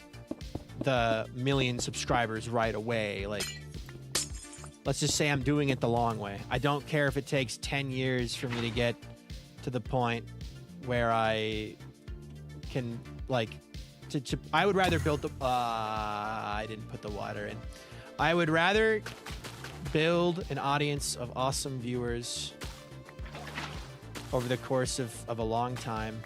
A: the 1 million subscribers right away. Like, let's just say I'm doing it the long way. I don't care if it takes 10 years for me to get to the point where I can, like, I would rather build the, I didn't put the water in. I would rather build an audience of awesome viewers over the course of a long time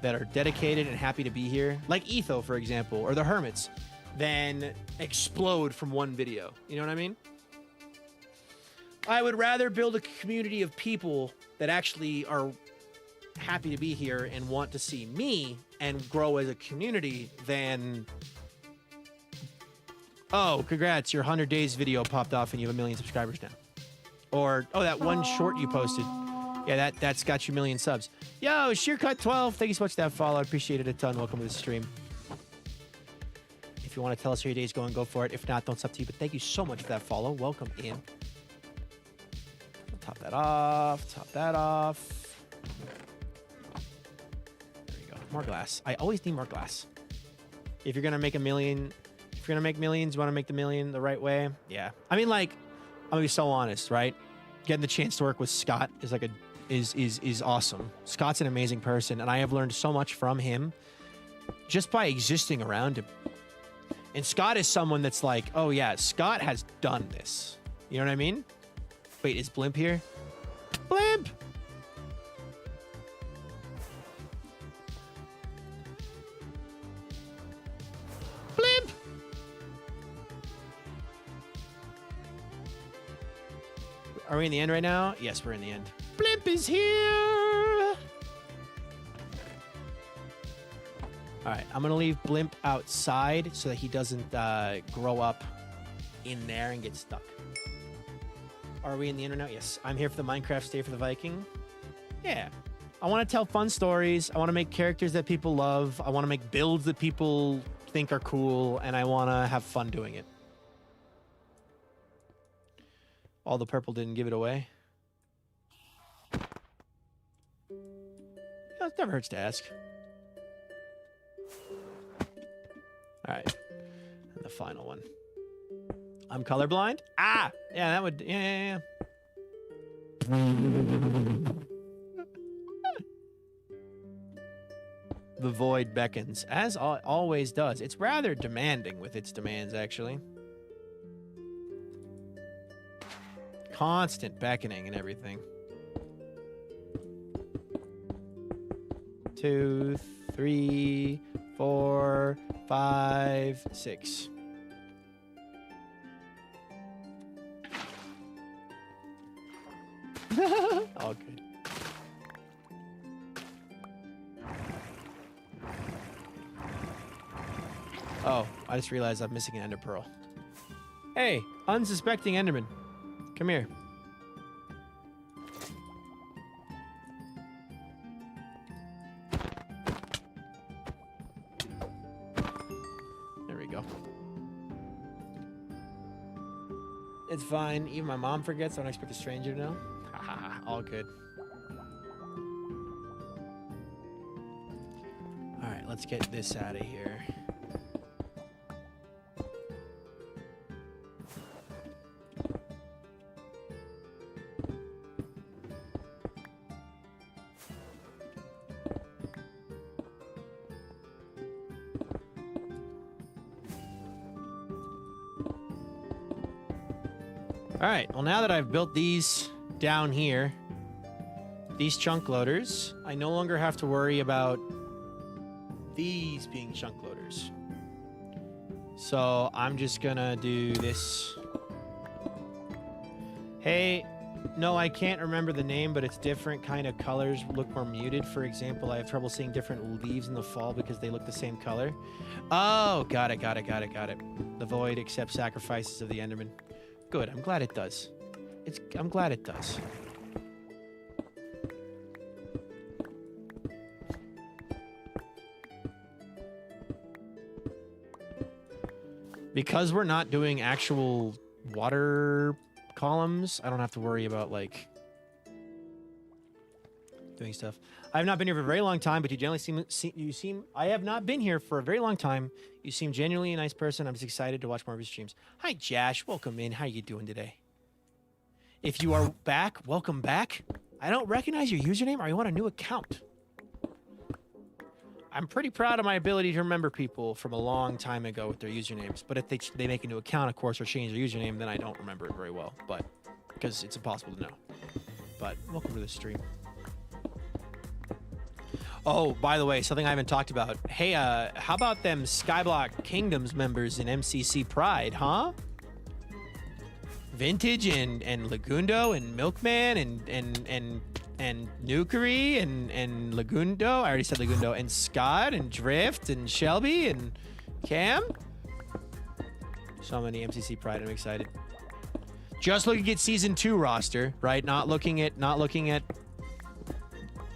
A: that are dedicated and happy to be here, like Etho, for example, or the Hermits, than explode from one video. You know what I mean? I would rather build a community of people that actually are happy to be here and want to see me and grow as a community than, oh, congrats, your 100 days video popped off and you have 1 million subscribers now. Or, oh, that one short you posted. Yeah, that's got you 1 million subs. Yo, SheerCut12, thank you so much for that follow. I appreciate it a ton. Welcome to the stream. If you want to tell us how your day's going, go for it. If not, don't, it's up to you. But thank you so much for that follow. Welcome in. Top that off. Top that off. There you go. More glass. I always need more glass. If you're going to make 1 million, if you're going to make millions, you want to make the million the right way. Yeah. I mean, like, I'm going to be so honest, right? Getting the chance to work with Scott is like is awesome. Scott's an amazing person, and I have learned so much from him just by existing around him. And Scott is someone that's like, oh yeah, Scott has done this. You know what I mean? Wait, is Blimp here? Blimp! Blimp! Are we in the end right now? Yes, we're in the end. Blimp is here! Alright, I'm gonna leave Blimp outside so that he doesn't grow up in there and get stuck. Are we in the end now? Yes. I'm here for the Minecraft Stay for the Viking. Yeah. I want to tell fun stories. I want to make characters that people love. I want to make builds that people think are cool, and I want to have fun doing it. All the purple didn't give it away. Yeah, it never hurts to ask. All right. And the final one. I'm colorblind? Ah! Yeah, that would... Yeah. The void beckons, as always does. It's rather demanding with its demands, actually. Constant beckoning and everything. 2, 3, 4, 5, 6. All good. Oh, I just realized I'm missing an ender pearl. Hey, unsuspecting enderman. Come here. There we go. It's fine. Even my mom forgets. I don't expect a stranger to know. Haha, all good. All right, let's get this out of here. All right, well, now that I've built these down here, these chunk loaders, I no longer have to worry about these being chunk loaders. So I'm just gonna do this. Hey, no, I can't remember the name, but it's different kind of colors look more muted. For example, I have trouble seeing different leaves in the fall because they look the same color. Oh, got it. The void accepts sacrifices of the Enderman. Good, I'm glad it does. I'm glad it does. Because we're not doing actual water columns, I don't have to worry about, like, doing stuff. I have not been here for a very long time, but you generally seem I have not been here for a very long time. You seem genuinely a nice person. I'm just excited to watch more of your streams. Hi, Jash. Welcome in. How are you doing today? If you are back, welcome back. I don't recognize your username. Are you on a new account? I'm pretty proud of my ability to remember people from a long time ago with their usernames. But if they make a new account, of course, or change their username, then I don't remember it very well. But because it's impossible to know. But welcome to the stream. Oh, by the way, something I haven't talked about. Hey, how about them Skyblock Kingdoms members in MCC Pride, huh? Vintage and Lagundo and Milkman and Nukery and Lagundo. I already said Lagundo. And Scott and Drift and Shelby and Cam. So many MCC Pride. I'm excited. Just looking at season 2 roster, right? Not looking at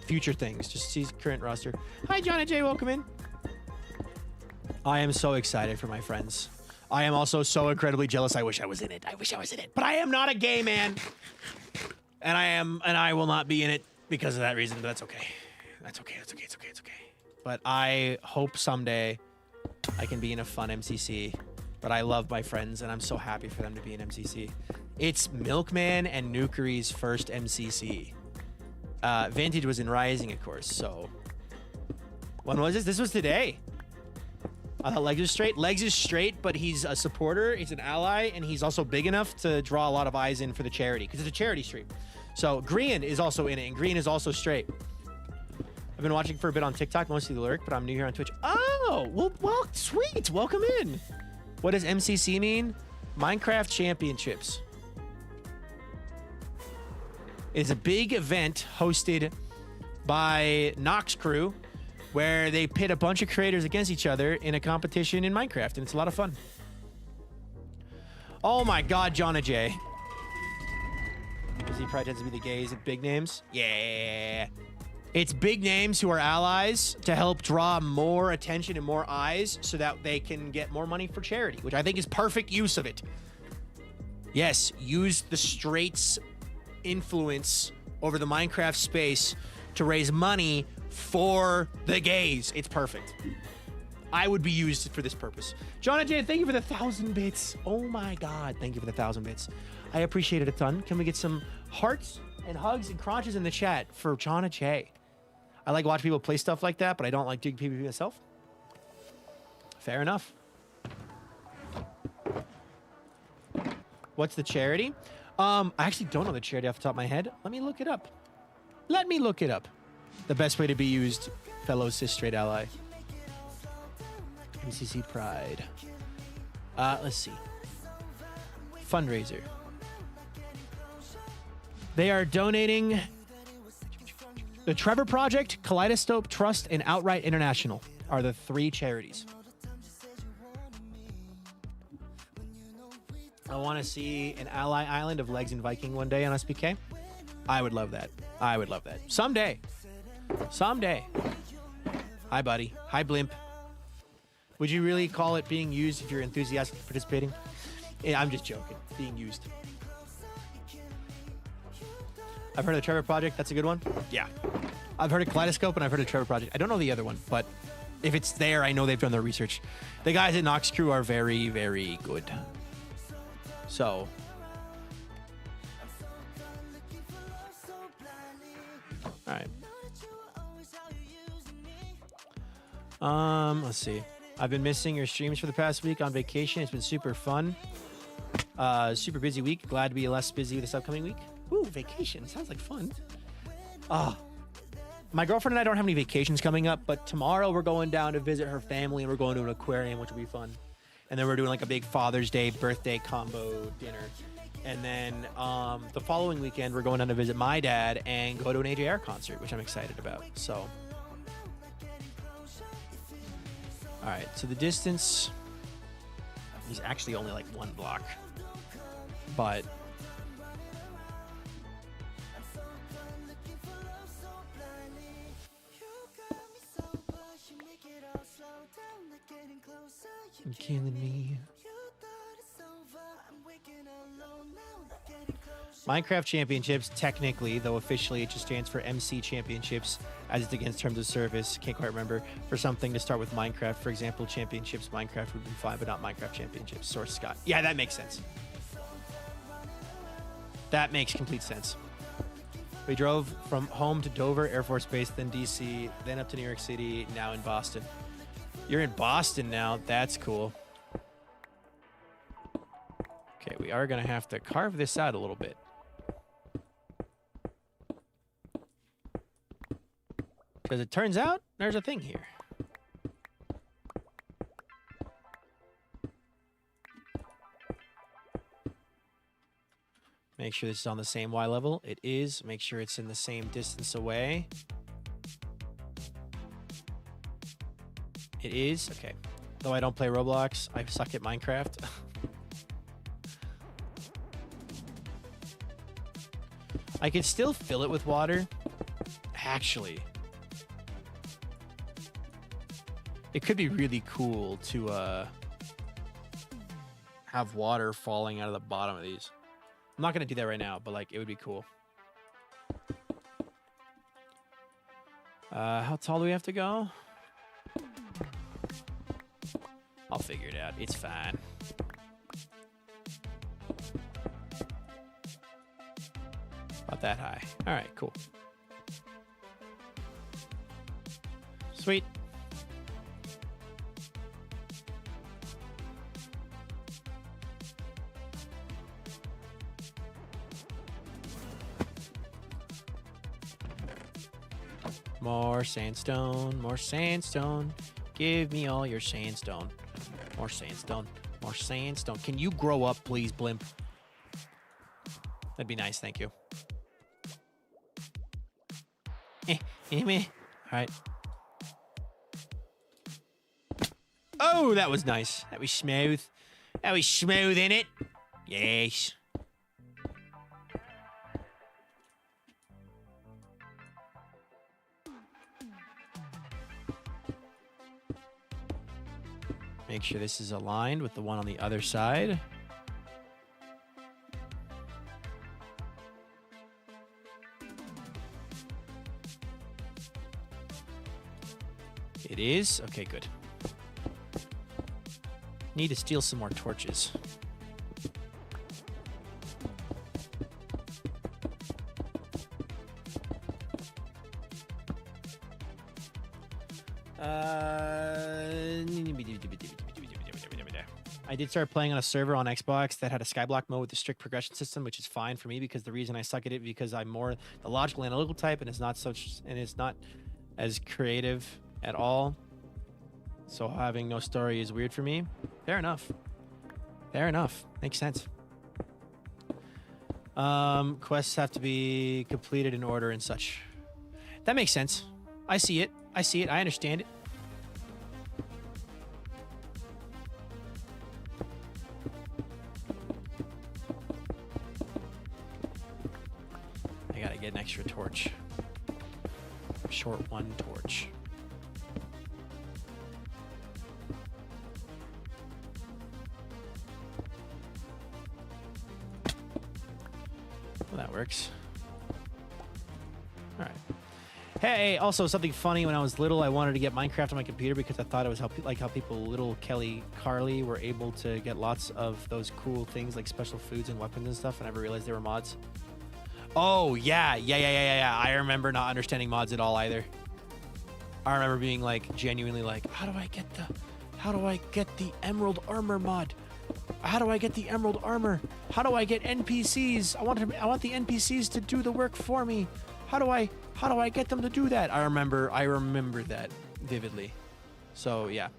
A: future things. Just see current roster. Hi, John and Jay. Welcome in. I am so excited for my friends. I am also so incredibly jealous. I wish I was in it. I wish I was in it. But I am not a gay man. And I will not be in it because of that reason. But that's okay. That's okay. That's okay. It's okay. It's okay. But I hope someday I can be in a fun MCC. But I love my friends, and I'm so happy for them to be in MCC. It's Milkman and Nukery's first MCC. Vintage was in Rising, of course, so... When was this? This was today. I thought Legs is straight. Legs is straight, but he's a supporter, he's an ally, and he's also big enough to draw a lot of eyes in for the charity, because it's a charity stream. So Green is also in it, and Green is also straight. I've been watching for a bit on TikTok, mostly the Lurk, but I'm new here on Twitch. Oh, well, sweet. Welcome in. What does MCC mean? Minecraft Championships. It's a big event hosted by Nox Crew where they pit a bunch of creators against each other in a competition in Minecraft, and it's a lot of fun. Oh my god, John and Jay. Does he probably tends to be the gays at big names? Yeah. It's big names who are allies to help draw more attention and more eyes so that they can get more money for charity, which I think is perfect use of it. Yes, use the straights' influence over the Minecraft space to raise money for the gays. It's perfect. I would be used for this purpose. John and Jay, thank you for the 1,000 bits. Oh my god, thank you for the 1,000 bits. I appreciate it a ton. Can we get some hearts and hugs and crunches in the chat for John and Jay? I like watching people play stuff like that, but I don't like doing PvP myself. Fair enough. What's the charity? I actually don't know the charity off the top of my head. Let me look it up. Let me look it up. The best way to be used, fellow cis straight ally. MCC Pride. Let's see. Fundraiser. They are donating the Trevor Project, Kaleidoscope Trust, and Outright International are the 3 charities. I want to see an ally island of Legs and Viking one day on SPK. I would love that. I would love that. Someday. Someday. Hi, buddy. Hi, Blimp. Would you really call it being used if you're enthusiastically participating? Yeah, I'm just joking. Being used. I've heard of the Trevor Project. That's a good one. Yeah. I've heard of Kaleidoscope, and I've heard of Trevor Project. I don't know the other one, but if it's there, I know they've done their research. The guys at Nox Crew are very, very good. So. All right. Let's see. I've been missing your streams for the past week on vacation. It's been super fun. Super busy week. Glad to be less busy this upcoming week. Ooh, vacation. Sounds like fun. My girlfriend and I don't have any vacations coming up, but tomorrow we're going down to visit her family, and we're going to an aquarium, which will be fun. And then we're doing like a big Father's Day birthday combo dinner. And then the following weekend, we're going down to visit my dad and go to an AJR concert, which I'm excited about. So, all right. So the distance is actually only like 1 block, but you're killing me. Minecraft Championships, technically, though officially it just stands for MC Championships, as it's against terms of service. Can't quite remember. For something to start with Minecraft, for example, Championships, Minecraft would be fine, but not Minecraft Championships. Source Scott. Yeah, that makes sense. That makes complete sense. We drove from home to Dover Air Force Base, then DC, then up to New York City, now in Boston. You're in Boston now. That's cool. Okay, we are going to have to carve this out a little bit. Because it turns out there's a thing here. Make sure this is on the same Y level. It is. Make sure it's in the same distance away. It is. Okay. Though I don't play Roblox, I suck at Minecraft. I could still fill it with water. Actually. It could be really cool to have water falling out of the bottom of these. I'm not going to do that right now, but like it would be cool. How tall do we have to go? I'll figure it out. It's fine. About that high. All right, cool. Sweet. More sandstone, more sandstone. Give me all your sandstone. More sandstone, more sandstone. Can you grow up, please, blimp? That'd be nice, thank you. All right. Oh, that was nice. That was smooth. That was smooth, innit? Yes. Make sure this is aligned with the one on the other side. It is? Okay, good. Need to steal some more torches. I did start playing on a server on Xbox that had a skyblock mode with a strict progression system, which is fine for me because the reason I suck at it because I'm more the logical analytical type and it's not as creative at all. So having no story is weird for me. Fair enough. Fair enough. Makes sense. Quests have to be completed in order and such. That makes sense. I see it. I see it. I understand it. I gotta get an extra torch. Short one torch. Well, that works. All right. Hey, also something funny. When I was little, I wanted to get Minecraft on my computer because I thought it was how people, little Kelly Carly, were able to get lots of those cool things like special foods and weapons and stuff. I never realized they were mods. Oh yeah. I remember not understanding mods at all either. I remember being like genuinely like, how do I get the emerald armor mod? How do I get the emerald armor? How do I get NPCs? I want the NPCs to do the work for me. How do I get them to do that? I remember that vividly. So yeah.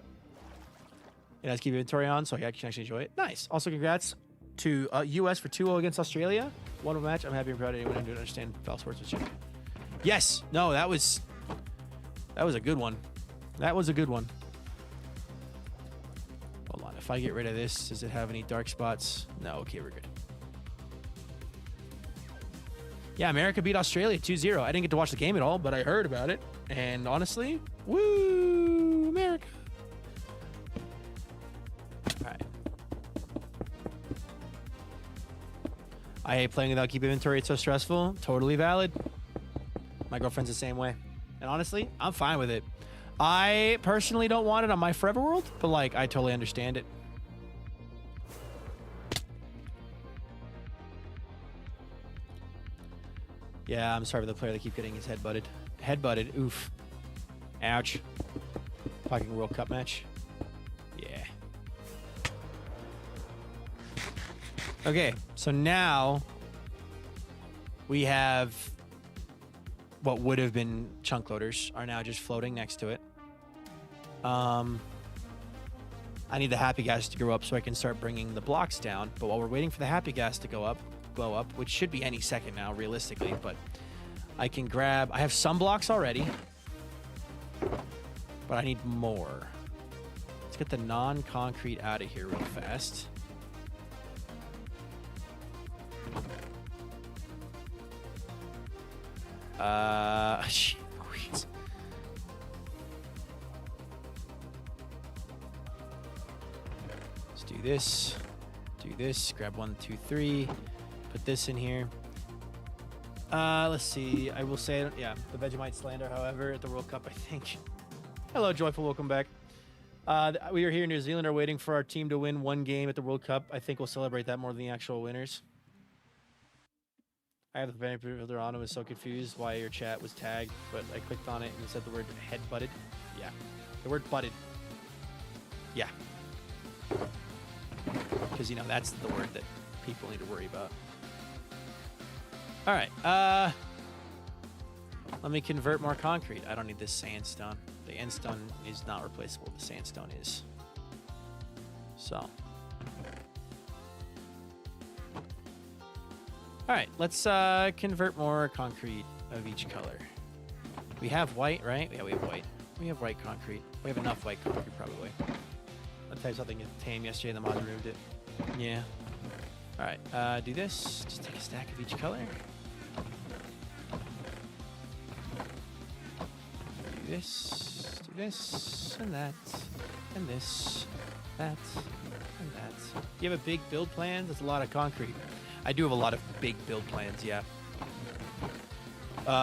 A: It has keep inventory on, so I can actually enjoy it. Nice. Also, congrats to US for 2-0 against Australia. One match. I'm happy and proud of anyone who didn't understand foul sportsmanship. Yes. No, that was a good one. That was a good one. Hold on. If I get rid of this, does it have any dark spots? No. Okay, we're good. Yeah, America beat Australia 2-0. I didn't get to watch the game at all, but I heard about it. And honestly, woo, America. All right. I hate playing without keep inventory. It's so stressful. Totally valid. My girlfriend's the same way. And honestly, I'm fine with it. I personally don't want it on my forever world, but like, I totally understand it. Yeah, I'm sorry for the player that keep getting his head butted. Head butted. Oof. Ouch. Talking World Cup match. Yeah. Okay, so now we have what would have been chunk loaders are now just floating next to it. I need the happy gas to grow up so I can start bringing the blocks down. But while we're waiting for the happy gas to blow up, which should be any second now, realistically, but I can grab... I have some blocks already, but I need more. Let's get the non-concrete out of here real fast. Shit. Let's do this. Do this. Grab 1, 2, 3. Put this in here. Let's see. I will say, yeah, the Vegemite slander, however, at the World Cup, I think. Hello, Joyful. Welcome back. We are here in New Zealand, are waiting for our team to win one game at the World Cup. I think we'll celebrate that more than the actual winners. I have the Vanity filter on. I was so confused why your chat was tagged, but I clicked on it and it said the word head butted. Yeah. The word butted. Yeah. Because, you know, that's the word that people need to worry about. All right. Let me convert more concrete. I don't need this sandstone. The sandstone is not replaceable. The sandstone is. So. All right, let's convert more concrete of each color. We have white, right? Yeah, we have white. We have white concrete. We have enough white concrete, probably. I'll tell you something tame yesterday and the mod removed it. Yeah. All right, do this. Just take a stack of each color. Do this, and that, and this, that, and that. You have a big build plan? That's a lot of concrete. I do have a lot of big build plans, yeah.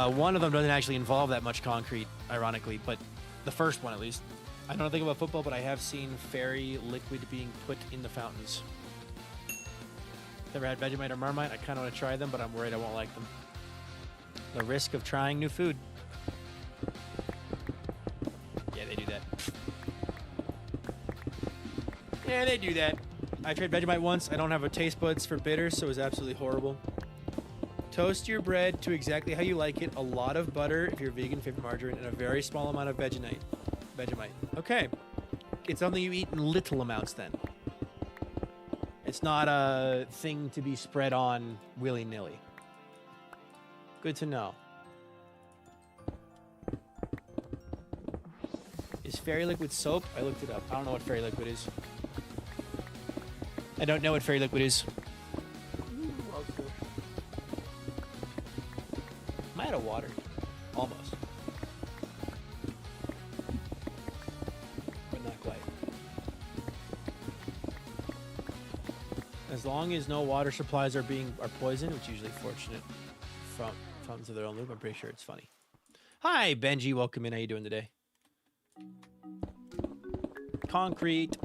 A: One of them doesn't actually involve that much concrete, ironically, but the first one at least. I don't know anything about football, but I have seen fairy liquid being put in the fountains. Never had Vegemite or Marmite. I kind of want to try them, but I'm worried I won't like them. The risk of trying new food. Yeah, they do that. Yeah, they do that. I tried Vegemite once. I don't have a taste buds for bitter, so it was absolutely horrible. Toast your bread to exactly how you like it. A lot of butter if you're vegan, favorite margarine, and a very small amount of Vegemite. Okay. It's something you eat in little amounts then. It's not a thing to be spread on willy-nilly. Good to know. Is fairy liquid soap? I looked it up. I don't know what fairy liquid is. I don't know what fairy liquid is. Am I out of water? Almost. But not quite. As long as no water supplies are poisoned, which is usually fortunate from fountains of their own loop, I'm pretty sure it's funny. Hi, Benji. Welcome in. How you doing today? Concrete.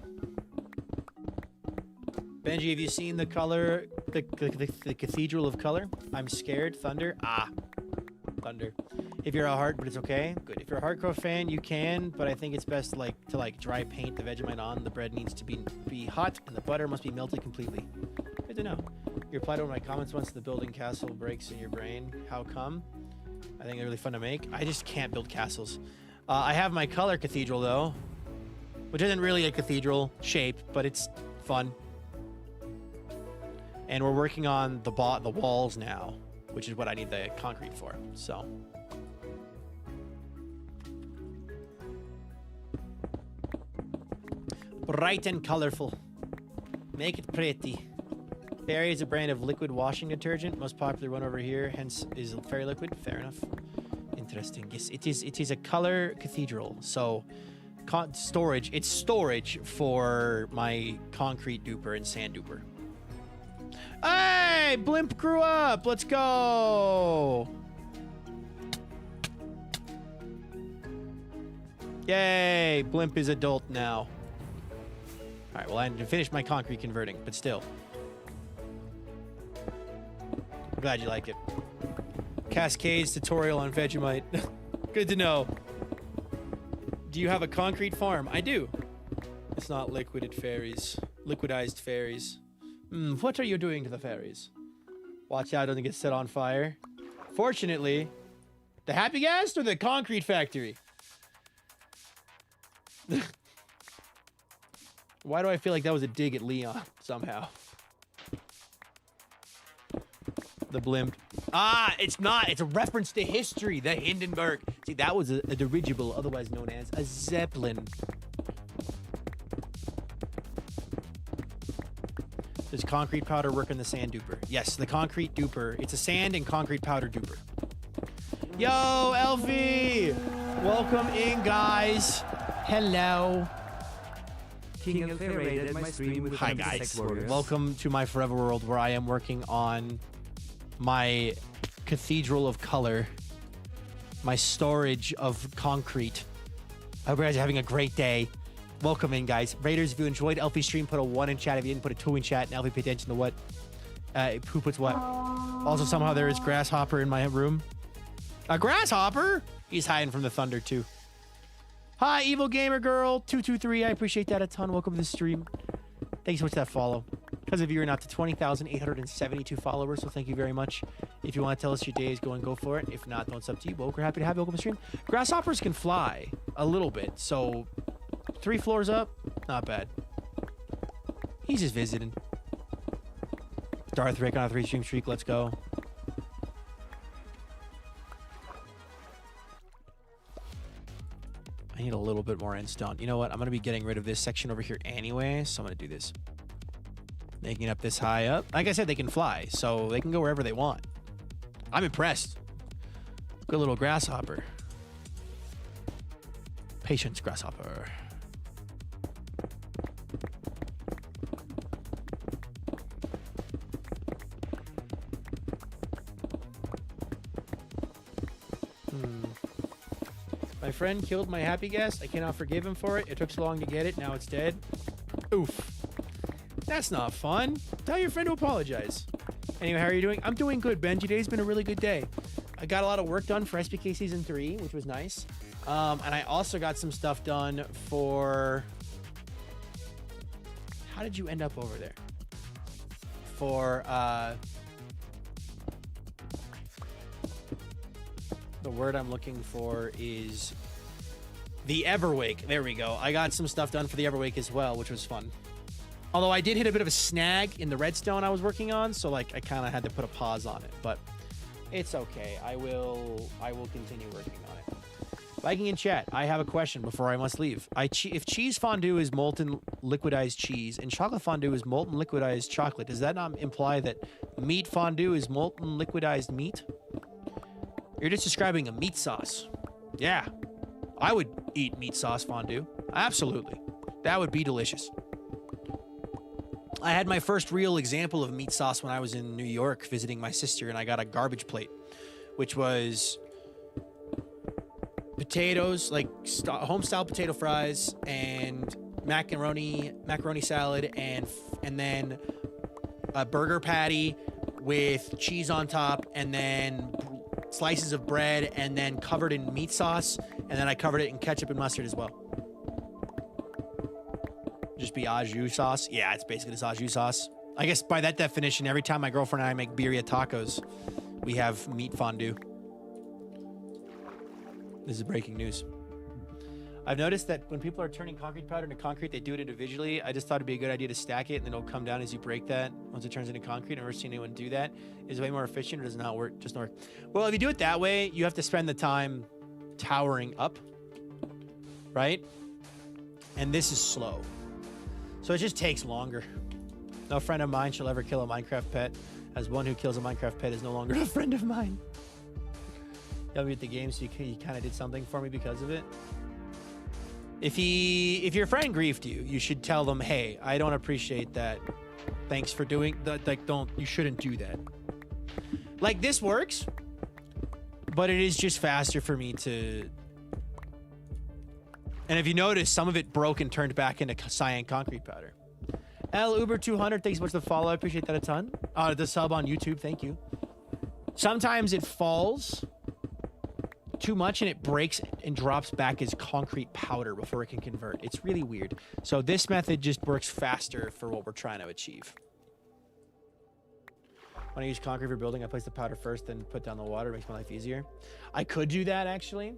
A: Benji, have you seen the color, the Cathedral of Color? I'm scared. Thunder. Ah. Thunder. If you're a hard, but it's okay. Good. If you're a hardcore fan, you can, but I think it's best to dry paint the Vegemite on. The bread needs to be hot, and the butter must be melted completely. Good to know. You replied to one of my comments once, the building castle breaks in your brain. How come? I think they're really fun to make. I just can't build castles. I have my color cathedral, though, which isn't really a cathedral shape, but it's fun. And we're working on the walls now, which is what I need the concrete for. So. Bright and colorful. Make it pretty. Fairy is a brand of liquid washing detergent. Most popular one over here, hence is Fairy Liquid. Fair enough. Interesting. Yes, it is a color cathedral. So storage. It's storage for my concrete duper and sand duper. Hey, Blimp grew up. Let's go. Yay, Blimp is adult now. All right, well, I didn't finish my concrete converting, but still. I'm glad you like it. Cascades tutorial on Vegemite. Good to know. Do you have a concrete farm? I do. It's not liquidized fairies. What are you doing to the fairies? Watch out, doesn't get set on fire. Fortunately, The Happy Gas or the concrete factory? Why do I feel like that was a dig at Leon somehow? The blimp. Ah, it's not. It's a reference to history. The Hindenburg. See, that was a dirigible, otherwise known as a Zeppelin. Does concrete powder work in the sand duper? Yes, the concrete duper. It's a sand and concrete powder duper. Yo, Elfie! Welcome in, guys. Hello.
B: King Alpha raided my stream with
A: Hi,
B: 26
A: guys.
B: warriors.
A: Welcome to my forever world where I am working on my Cathedral of color, my storage of concrete. I hope you guys are having a great day. Welcome in, guys. Raiders, if you enjoyed Elfie's stream, put a 1 in chat. If you didn't, put a 2 in chat. And Elfie, pay attention to what, who puts what. Also, somehow there is Grasshopper in my room. A Grasshopper? He's hiding from the thunder, too. Hi, Evil Gamer Girl 223. I appreciate that a ton. Welcome to the stream. Thanks so much for that follow. Because of you, you're not to 20,872 followers, so thank you very much. If you want to tell us your day is going, go for it. If not, it's up to you. But we're happy to have you. Welcome to the stream. Grasshoppers can fly a little bit, so 3 floors up, not bad. He's just visiting. Darth Rick on a 3-stream streak. Let's go. I need a little bit more end stone. You know what? I'm going to be getting rid of this section over here anyway, so I'm going to do this. Making up this high up. Like I said, they can fly, so they can go wherever they want. I'm impressed. Good little grasshopper. Patience, grasshopper. My friend killed my happy guest. I cannot forgive him for it. It took so long to get it. Now it's dead. Oof. That's not fun. Tell your friend to apologize. Anyway, how are you doing? I'm doing good, Ben. Today's been a really good day. I got a lot of work done for SPK Season 3, which was nice. And I also got some stuff done for... How did you end up over there? For, the word I'm looking for is the Everwake. There we go. I got some stuff done for the Everwake as well, which was fun. Although I did hit a bit of a snag in the redstone I was working on, so like I kind of had to put a pause on it, but it's okay. I will continue working on it. Viking in chat, I have a question before I must leave. If cheese fondue is molten liquidized cheese and chocolate fondue is molten liquidized chocolate, does that not imply that meat fondue is molten liquidized meat? You're just describing a meat sauce. Yeah, I would eat meat sauce fondue. Absolutely. That would be delicious. I had my first real example of meat sauce when I was in New York visiting my sister, and I got a garbage plate, which was potatoes, like home-style potato fries, and macaroni salad, and then a burger patty with cheese on top, and then slices of bread, and then covered in meat sauce, and then I covered it in ketchup and mustard as well. Just be au jus sauce. Yeah, it's basically just au jus sauce. I guess by that definition, every time my girlfriend and I make birria tacos, we have meat fondue. This is breaking news. I've noticed that when people are turning concrete powder into concrete, they do it individually. I just thought it'd be a good idea to stack it, and then it'll come down as you break that once it turns into concrete. I've never seen anyone do that. Is it way more efficient, or does it not work? Just not work. Well, if you do it that way, you have to spend the time towering up, right? And this is slow. So it just takes longer. No friend of mine shall ever kill a Minecraft pet, as one who kills a Minecraft pet is no longer a friend of mine. Help me with the game, so you kind of did something for me because of it. If your friend griefed you, you should tell them, hey, I don't appreciate that. Thanks for doing that. Like, you shouldn't do that. Like, this works, but it is just faster for me to... And if you notice, some of it broke and turned back into cyan concrete powder. L Uber 200, thanks so much for the follow. I appreciate that a ton. The sub on YouTube, thank you. Sometimes it falls too much and it breaks and drops back as concrete powder before it can convert. It's really weird. So this method just works faster for what we're trying to achieve. When I use concrete for building, I place the powder first, then put down the water. It makes my life easier. I could do that, actually.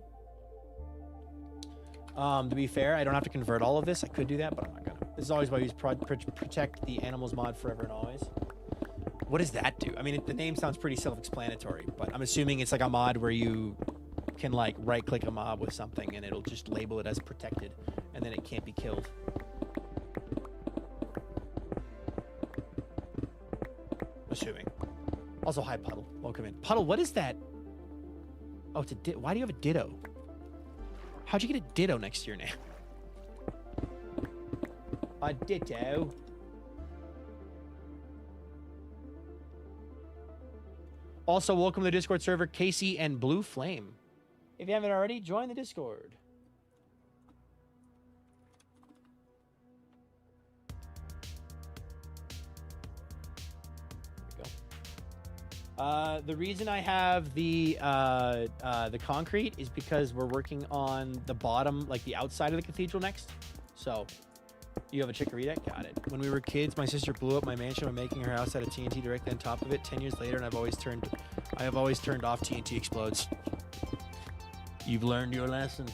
A: To be fair, I don't have to convert all of this. I could do that, but I'm not gonna. This is always why I use protect the animals mod forever and always. What does that do? I mean, the name sounds pretty self-explanatory, but I'm assuming it's like a mod where you can like right-click a mob with something and it'll just label it as protected, and then it can't be killed. Assuming. Also, hi Puddle. Welcome in. Puddle, what is that? Oh, it's a why do you have a ditto? How'd you get a ditto next to your name? A ditto. Also, welcome to the Discord server, Casey and Blue Flame. If you haven't already, join the Discord. There we go. The reason I have the concrete is because we're working on the bottom, like the outside of the cathedral next. So, you have a chikorita? Got it. When we were kids, my sister blew up my mansion by making her house out of TNT directly on top of it. 10 years later, and I have always turned off TNT explodes. You've learned your lesson.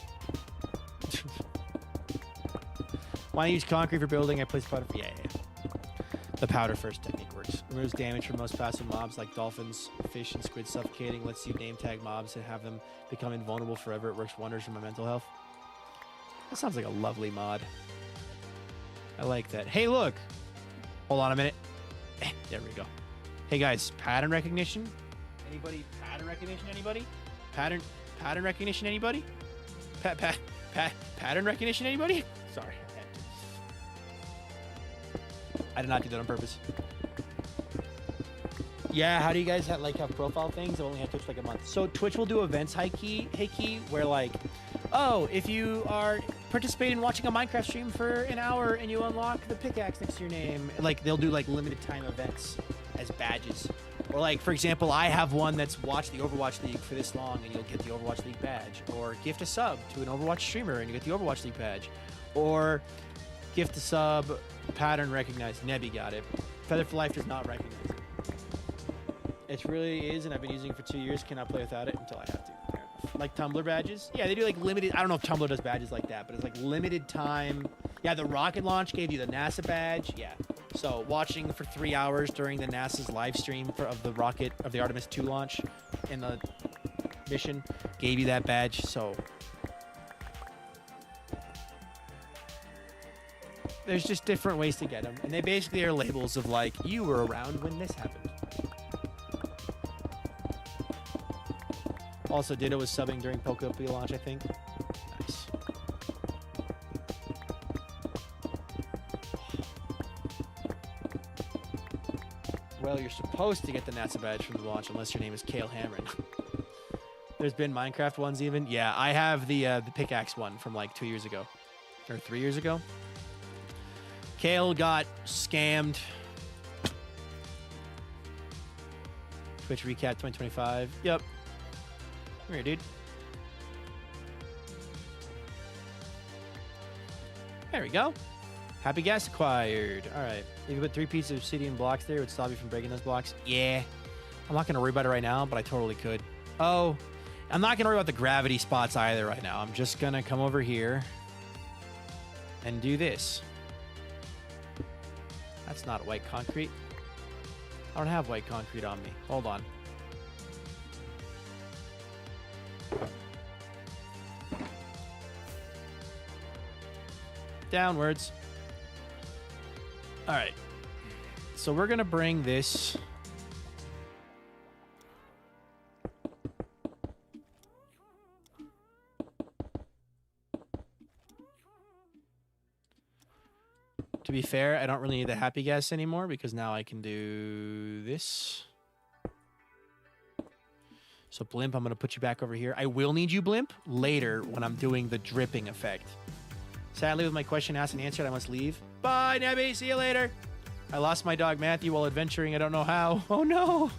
A: Why use concrete for building? I place powder for... Yeah. The powder first technique works. Removes damage from most passive mobs like dolphins, fish, and squid suffocating. Lets you name tag mobs and have them become invulnerable forever. It works wonders for my mental health. That sounds like a lovely mod. I like that. Hey, look. Hold on a minute. There we go. Hey, guys. Pattern recognition? Anybody? Pattern recognition? Anybody? Pattern recognition? Anybody? Pattern recognition? Anybody? Sorry. I did not do that on purpose. Yeah, how do you guys have profile things? I've only had Twitch like a month. So Twitch will do events, hey key, where like, oh, if you are participating in watching a Minecraft stream for an hour and you unlock the pickaxe next to your name, like they'll do like limited time events as badges. Or like, for example, I have one that's watched the Overwatch League for this long and you'll get the Overwatch League badge. Or gift a sub to an Overwatch streamer and you get the Overwatch League badge. Or gift a sub, pattern recognized. Nebby got it. Feather for Life does not recognize it. It really is, and I've been using it for 2 years. Cannot play without it until I have to. Like Tumblr badges. Yeah, they do like limited. I don't know if Tumblr does badges like that, but it's like limited time. Yeah, the rocket launch gave you the NASA badge. Yeah. So watching for 3 hours during the NASA's live stream of the Artemis 2 launch in the mission gave you that badge. So there's just different ways to get them, and they basically are labels of like, you were around when this happened. Also, Ditto was subbing during Pokemon launch, I think. Nice. Well, you're supposed to get the NASA badge from the launch unless your name is Kale Hamron. There's been Minecraft ones even. Yeah, I have the pickaxe one from like 2 years ago. Or 3 years ago. Kale got scammed. Twitch recap 2025. Yep. Come here, dude. There we go. Happy gas acquired. All right. If you put 3 pieces of obsidian blocks there, it would stop you from breaking those blocks. Yeah. I'm not going to worry about it right now, but I totally could. Oh, I'm not going to worry about the gravity spots either right now. I'm just going to come over here and do this. That's not white concrete. I don't have white concrete on me. Hold on. Downwards. All right. So we're going to bring this. To be fair, I don't really need the happy gas anymore because now I can do this. So Blimp, I'm going to put you back over here. I will need you, Blimp, later when I'm doing the dripping effect. Sadly, with my question asked and answered, I must leave. Bye, Nebby. See you later. I lost my dog, Matthew, while adventuring. I don't know how. Oh, no.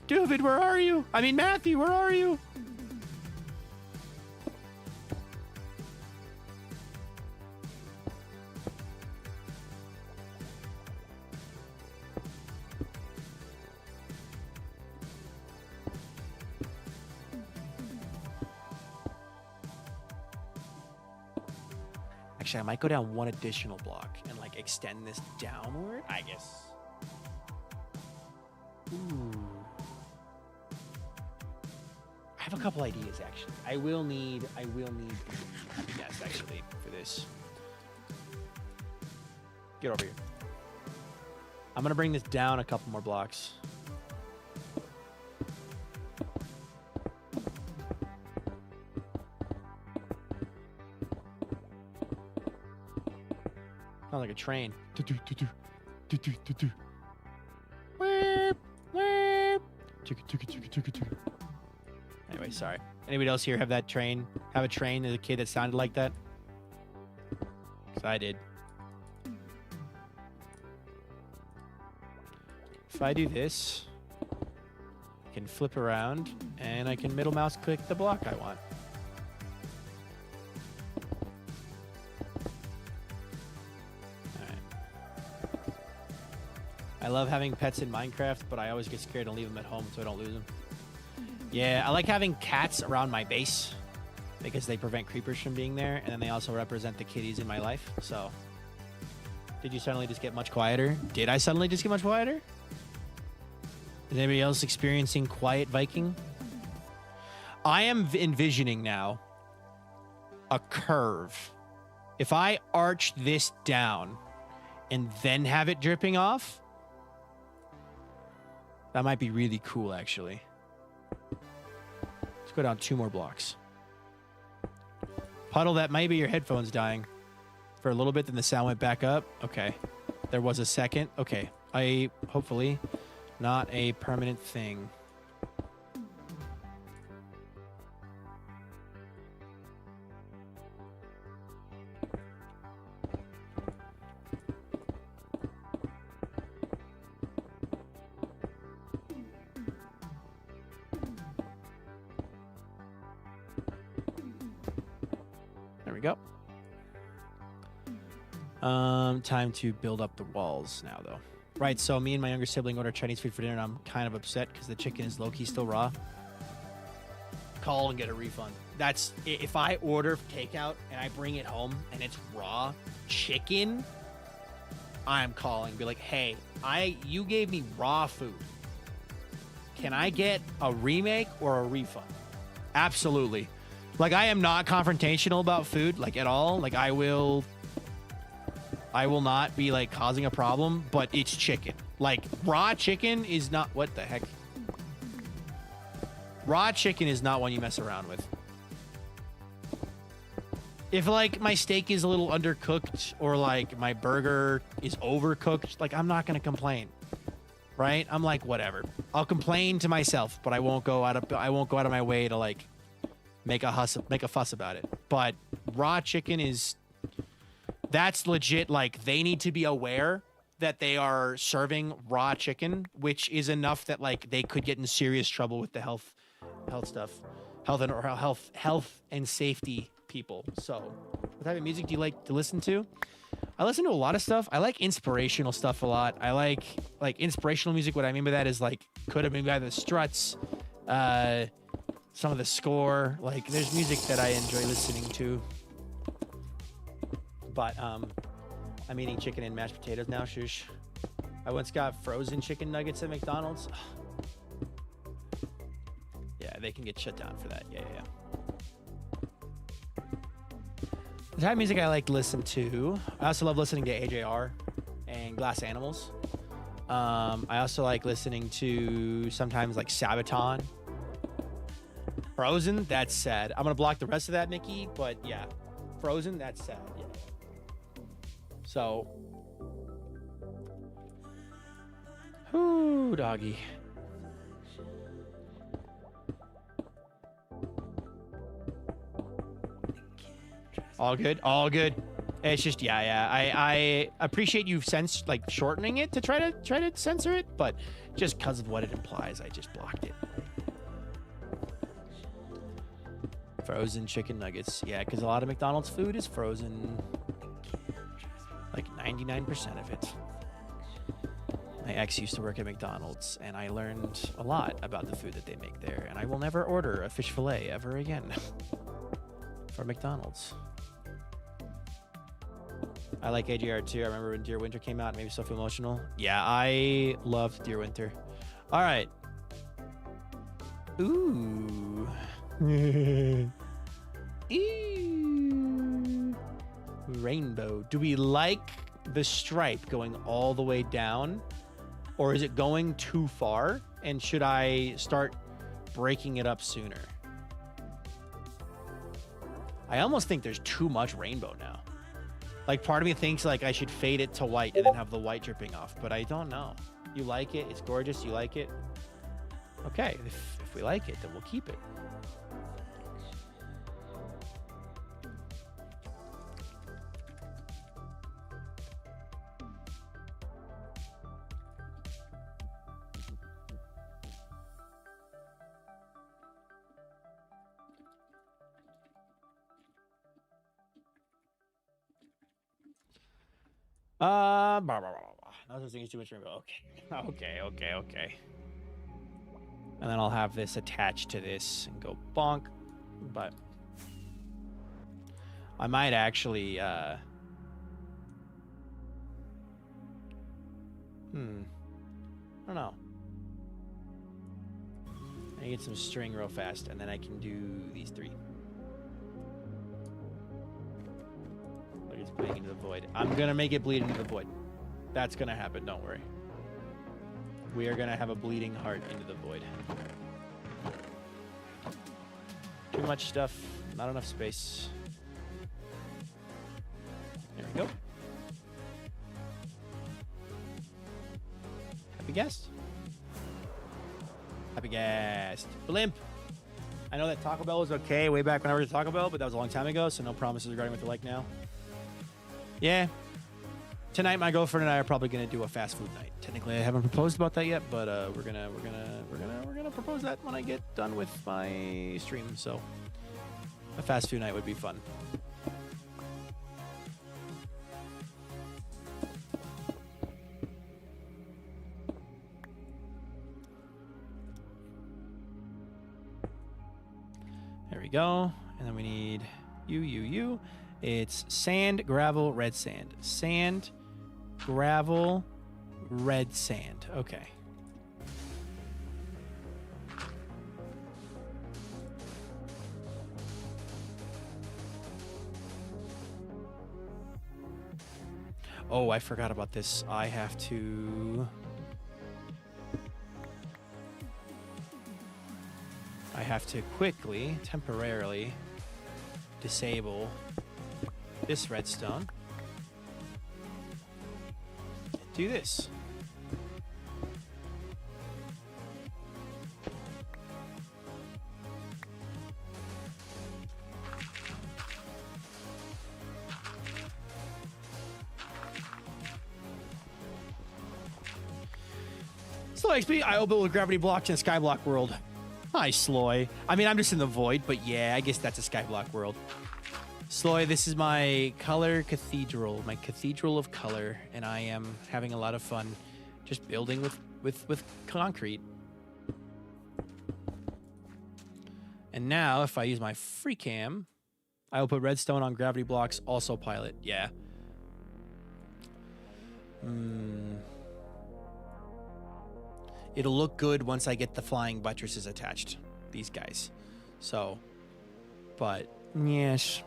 A: David, where are you? I mean, Matthew, where are you? Actually, I might go down one additional block and like extend this downward, I guess. Ooh. I have a couple ideas actually. I will need yes, actually, for this. Get over here. I'm gonna bring this down a couple more blocks. Sounds like a train. Anyway, sorry. Anybody else here have that train? Have a train as a kid that sounded like that? Because I did. If I do this, I can flip around and I can middle mouse click the block I want. I love having pets in Minecraft, but I always get scared and leave them at home so I don't lose them. Yeah, I like having cats around my base because they prevent creepers from being there, and then they also represent the kitties in my life. So, did you suddenly just get much quieter? Did I suddenly just get much quieter? Is anybody else experiencing quiet Viking? I am envisioning now a curve. If I arch this down and then have it dripping off, that might be really cool, actually. Let's go down 2 more blocks. Puddle, that might be your headphones dying. For a little bit, then the sound went back up. Okay. There was a second. Okay. Hopefully, not a permanent thing. Go. Time to build up the walls now, though. Right, so me and my younger sibling ordered Chinese food for dinner, and I'm kind of upset because the chicken is low-key still raw. Call and get a refund. That's if I order takeout and I bring it home and it's raw chicken, I'm calling. Be like, hey, you gave me raw food. Can I get a remake or a refund? Absolutely. Like, I am not confrontational about food, like, at all. Like, I will not be, like, causing a problem, but it's chicken. Like, raw chicken is not... What the heck? Raw chicken is not one you mess around with. If, like, my steak is a little undercooked or, like, my burger is overcooked, like, I'm not going to complain. Right? I'm like, whatever. I'll complain to myself, but I won't go out of my way to, like... Make a fuss about it. But raw chicken that's legit. Like, they need to be aware that they are serving raw chicken, which is enough that, like, they could get in serious trouble with the health stuff, health and safety people. So, what type of music do you like to listen to? I listen to a lot of stuff. I like inspirational stuff a lot. I like inspirational music. What I mean by that is, like, could have been by the Struts, some of the score. Like, there's music that I enjoy listening to. But I'm eating chicken and mashed potatoes now. Shush. I once got frozen chicken nuggets at McDonald's. Yeah, they can get shut down for that. Yeah. The type of music I like to listen to. I also love listening to AJR and Glass Animals. I also like listening to sometimes like Sabaton. Frozen, that's sad. I'm gonna block the rest of that, Mickey, but yeah. Frozen, that's sad. Yeah. So, whoo, doggy. All good, all good. It's just yeah. I appreciate you shortening it to try to censor it, but just because of what it implies, I just blocked it. Frozen chicken nuggets. Yeah, because a lot of McDonald's food is frozen. Like 99% of it. My ex used to work at McDonald's, and I learned a lot about the food that they make there. And I will never order a fish fillet ever again from McDonald's. I like AJR too. I remember when Dear Winter came out, it made me so feel emotional. Yeah, I loved Dear Winter. All right. Ooh. Ooh. Rainbow. Do we like the stripe going all the way down? Or is it going too far? And should I start breaking it up sooner? I almost think there's too much rainbow now. Like, part of me thinks like I should fade it to white and then have the white dripping off, but I don't know. You like it? It's gorgeous. You like it? Okay, if we like it, then we'll keep it. Not just thinking too much rainbow. Okay. And then I'll have this attached to this and go bonk. But I might actually, I don't know. I get some string real fast, and then I can do these three. But it's bleeding into the void. I'm gonna make it bleed into the void. That's gonna happen, don't worry. We are gonna have a bleeding heart into the void. Too much stuff, not enough space. There we go. Happy guest. Happy guest. Blimp. I know that Taco Bell was okay way back when I worked at Taco Bell, but that was a long time ago, so no promises regarding what they're like now. Yeah. Tonight, my girlfriend and I are probably gonna do a fast food night. Technically, I haven't proposed about that yet, but we're gonna propose that when I get done with my stream. So, a fast food night would be fun. There we go, and then we need you. It's sand, gravel, red sand. Sand, gravel, red sand. Okay. Oh, I forgot about this. I have to quickly, temporarily disable this redstone. Do this. Slow XP, I open with gravity blocks in a skyblock world. Hi, Sloy. I mean, I'm just in the void, but yeah, I guess that's a skyblock world. Sloy, this is my color cathedral, my cathedral of color, and I am having a lot of fun just building with concrete. And now, if I use my free cam, I will put redstone on gravity blocks, also pilot. Yeah. It'll look good once I get the flying buttresses attached. These guys. So, but yes.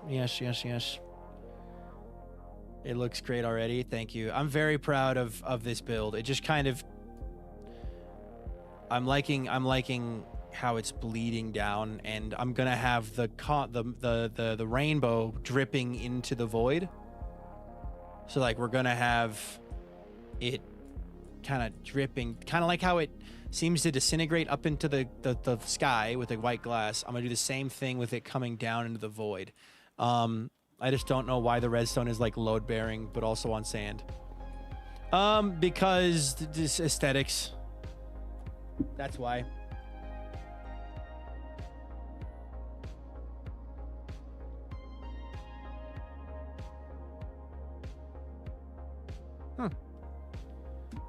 A: It looks great already. Thank you. I'm very proud of this build. It just kind of, I'm liking how it's bleeding down, and I'm gonna have the rainbow dripping into the void. So like we're gonna have it kind of dripping, kind of like how it seems to disintegrate up into the sky with the white glass. I'm gonna do the same thing with it coming down into the void. I just don't know why the redstone is like load bearing, but also on sand. Because this aesthetics. That's why.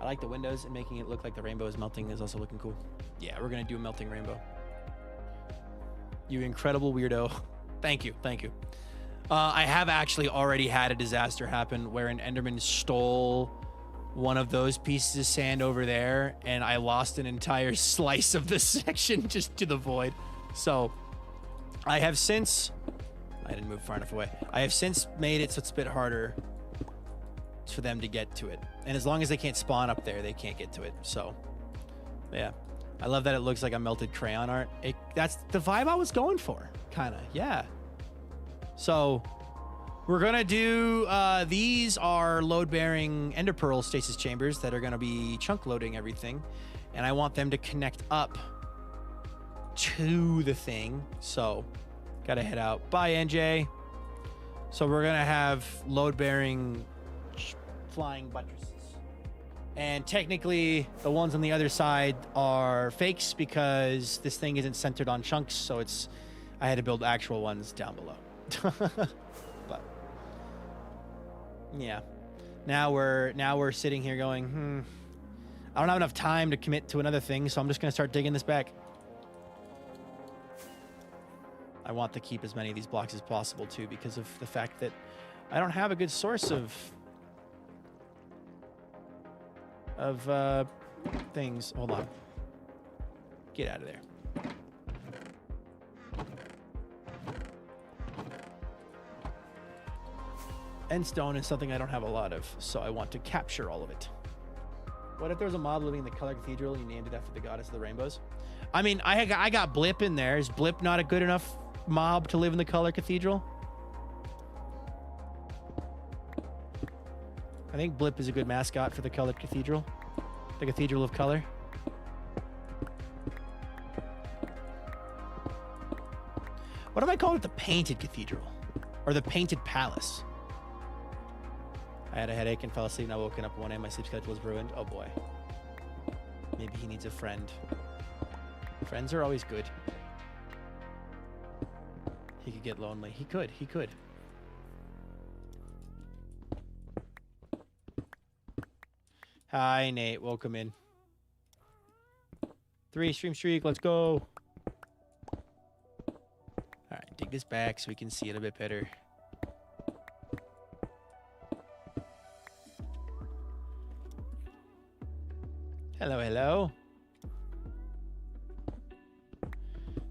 A: I like the windows, and making it look like the rainbow is melting is also looking cool. Yeah, we're gonna do a melting rainbow. You incredible weirdo. Thank you. I have actually already had a disaster happen where an Enderman stole one of those pieces of sand over there, and I lost an entire slice of the section just to the void. So I have since... I didn't move far enough away. I have since made it so it's a bit harder for them to get to it. And as long as they can't spawn up there, they can't get to it. So, yeah. I love that it looks like a melted crayon art. That's the vibe I was going for, kind of. Yeah. So we're going to do, these are load-bearing ender pearl stasis chambers that are going to be chunk loading everything. And I want them to connect up to the thing. So got to head out. Bye, NJ. So we're going to have load-bearing flying buttresses. And technically, the ones on the other side are fakes because this thing isn't centered on chunks. So I had to build actual ones down below. But yeah, now we're sitting here going, I don't have enough time to commit to another thing, so I'm just gonna start digging this back. I want to keep as many of these blocks as possible too, because of the fact that I don't have a good source of things. Hold on, get out of there. End stone is something I don't have a lot of, so I want to capture all of it. What if there was a mob living in the Color Cathedral and you named it after the goddess of the rainbows? I mean, I got Blip in there. Is Blip not a good enough mob to live in the Color Cathedral? I think Blip is a good mascot for the Color Cathedral. The Cathedral of Color. What if I called it the Painted Cathedral? Or the Painted Palace? I had a headache and fell asleep, and I woken up 1 a.m. My sleep schedule was ruined. Oh boy. Maybe he needs a friend. Friends are always good. He could get lonely. He could. Hi, Nate. Welcome in. 3 stream streak. Let's go. All right, dig this back so we can see it a bit better. Hello.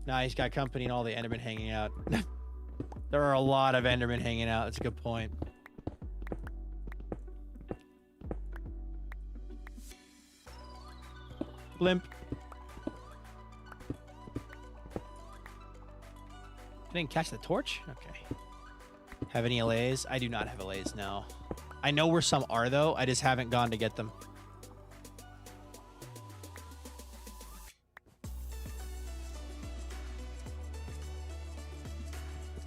A: Nah, he's got company and all the Endermen hanging out. There are a lot of Endermen hanging out. That's a good point. Blimp. I didn't catch the torch? Okay. Have any allays? I do not have allays, no. I know where some are, though. I just haven't gone to get them.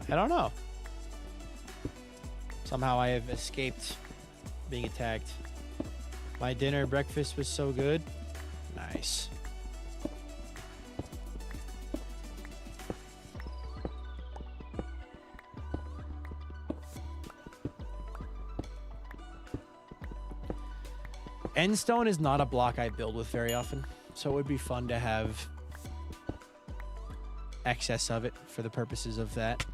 A: I don't know. Somehow I have escaped being attacked. My breakfast was so good. Nice. Endstone is not a block I build with very often, so it would be fun to have excess of it for the purposes of that.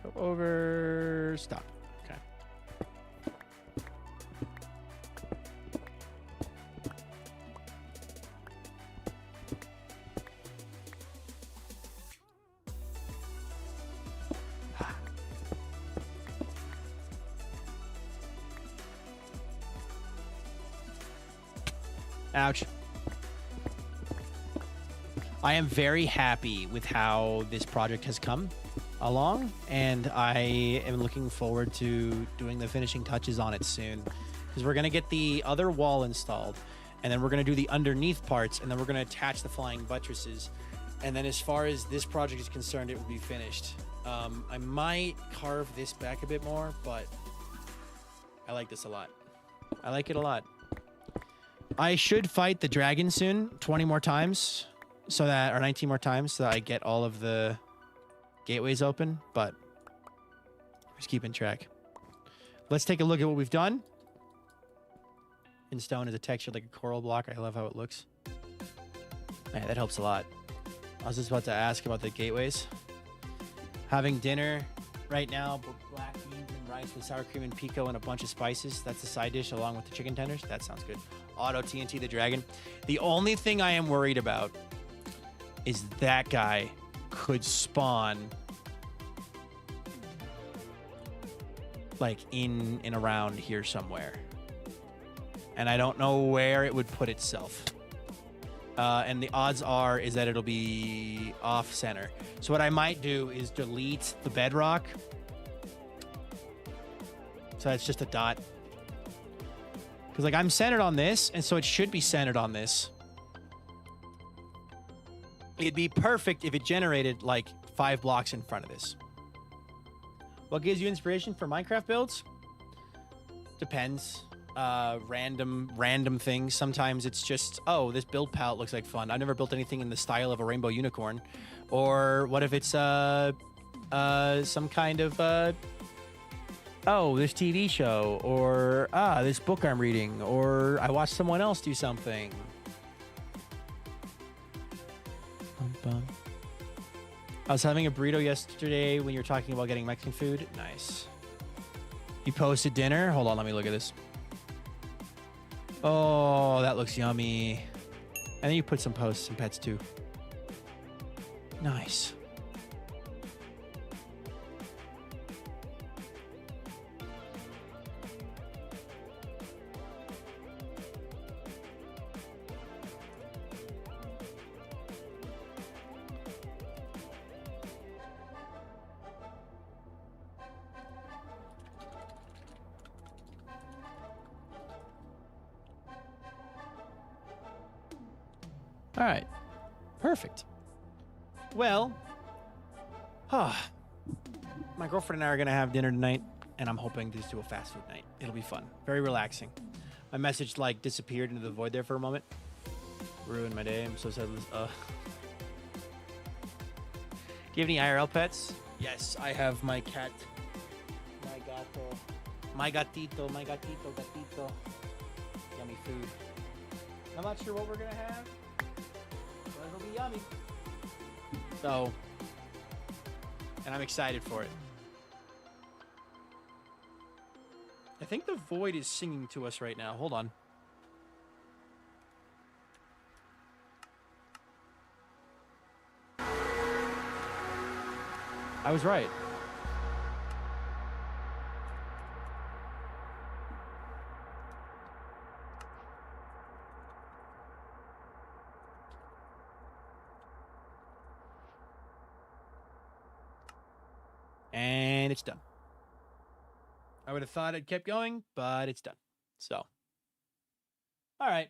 A: Go over, stop. Okay. Ouch. I am very happy with how this project has come along, and I am looking forward to doing the finishing touches on it soon, because we're going to get the other wall installed, and then we're going to do the underneath parts, and then we're going to attach the flying buttresses, and then as far as this project is concerned, it will be finished. I might carve this back a bit more, but I like this a lot. I like it a lot. I should fight the dragon soon 20 more times, so that, or 19 more times, so that I get all of the gateways open, but just keeping track. Let's take a look at what we've done. In stone is a texture like a coral block. I love how it looks. Yeah, that helps a lot. I was just about to ask about the gateways. Having dinner right now, black beans and rice with sour cream and pico and a bunch of spices. That's the side dish along with the chicken tenders. That sounds good. Auto TNT the dragon. The only thing I am worried about is that guy could spawn like in and around here somewhere. And I don't know where it would put itself. And the odds are is that it'll be off center. So what I might do is delete the bedrock. So it's just a dot. Because like I'm centered on this, and so it should be centered on this. It'd be perfect if it generated like 5 blocks in front of this. What gives you inspiration for Minecraft builds? Depends. Random things. Sometimes it's just, oh, this build palette looks like fun. I've never built anything in the style of a rainbow unicorn. Or what if it's some kind of oh, this TV show, or this book I'm reading, or I watched someone else do something. I was having a burrito yesterday when you were talking about getting Mexican food. Nice. You posted dinner? Hold on, let me look at this. Oh, that looks yummy. And then you put some posts and pets too. Nice. All right. Perfect. Well, my girlfriend and I are going to have dinner tonight, and I'm hoping to just do a fast food night. It'll be fun. Very relaxing. My message, like, disappeared into the void there for a moment. Ruined my day. I'm so sad. Do you have any IRL pets? Yes, I have my cat. My gato. My gatito. My gatito. Gatito. Yummy food. I'm not sure what we're going to have. It'll be yummy. So, and I'm excited for it. I think the void is singing to us right now. Hold on. I was right. And it's done. I would have thought it kept going, but it's done. So, all right.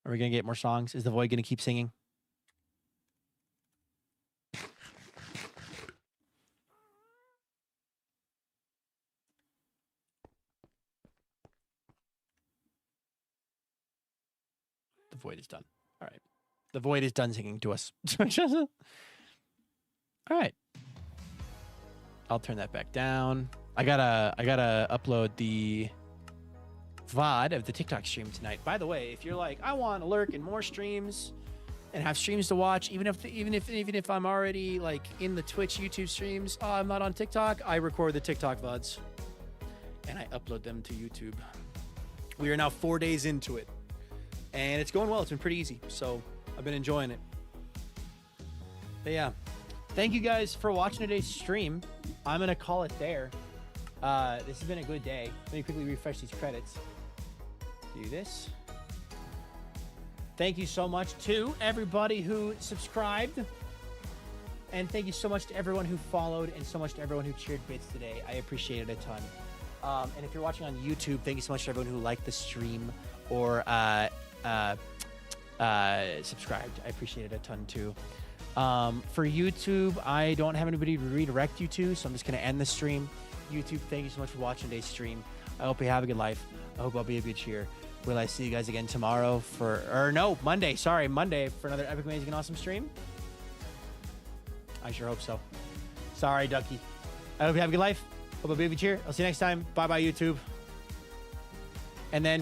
A: Are we going to get more songs? Is the void going to keep singing? The void is done. All right. The void is done singing to us. All right. I'll turn that back down. I gotta upload the VOD of the TikTok stream tonight. By the way, if you're like, I want to lurk in more streams and have streams to watch, even if I'm already like in the Twitch, YouTube streams, I'm not on TikTok. I record the TikTok VODs and I upload them to YouTube. We are now 4 days into it, and it's going well. It's been pretty easy, so I've been enjoying it. But yeah. Thank you guys for watching today's stream. I'm going to call it there. This has been a good day. Let me quickly refresh these credits. Do this. Thank you so much to everybody who subscribed. And thank you so much to everyone who followed, and so much to everyone who cheered bits today. I appreciate it a ton. And if you're watching on YouTube, thank you so much to everyone who liked the stream or subscribed. I appreciate it a ton too. For YouTube, I don't have anybody to redirect you to, so I'm just going to end the stream. YouTube, thank you so much for watching today's stream. I hope you have a good life. I hope I'll be a good cheer. Will I see you guys again tomorrow Monday. Sorry, Monday for another epic, amazing, and awesome stream? I sure hope so. Sorry, Ducky. I hope you have a good life. Hope I'll be a good cheer. I'll see you next time. Bye-bye, YouTube. And then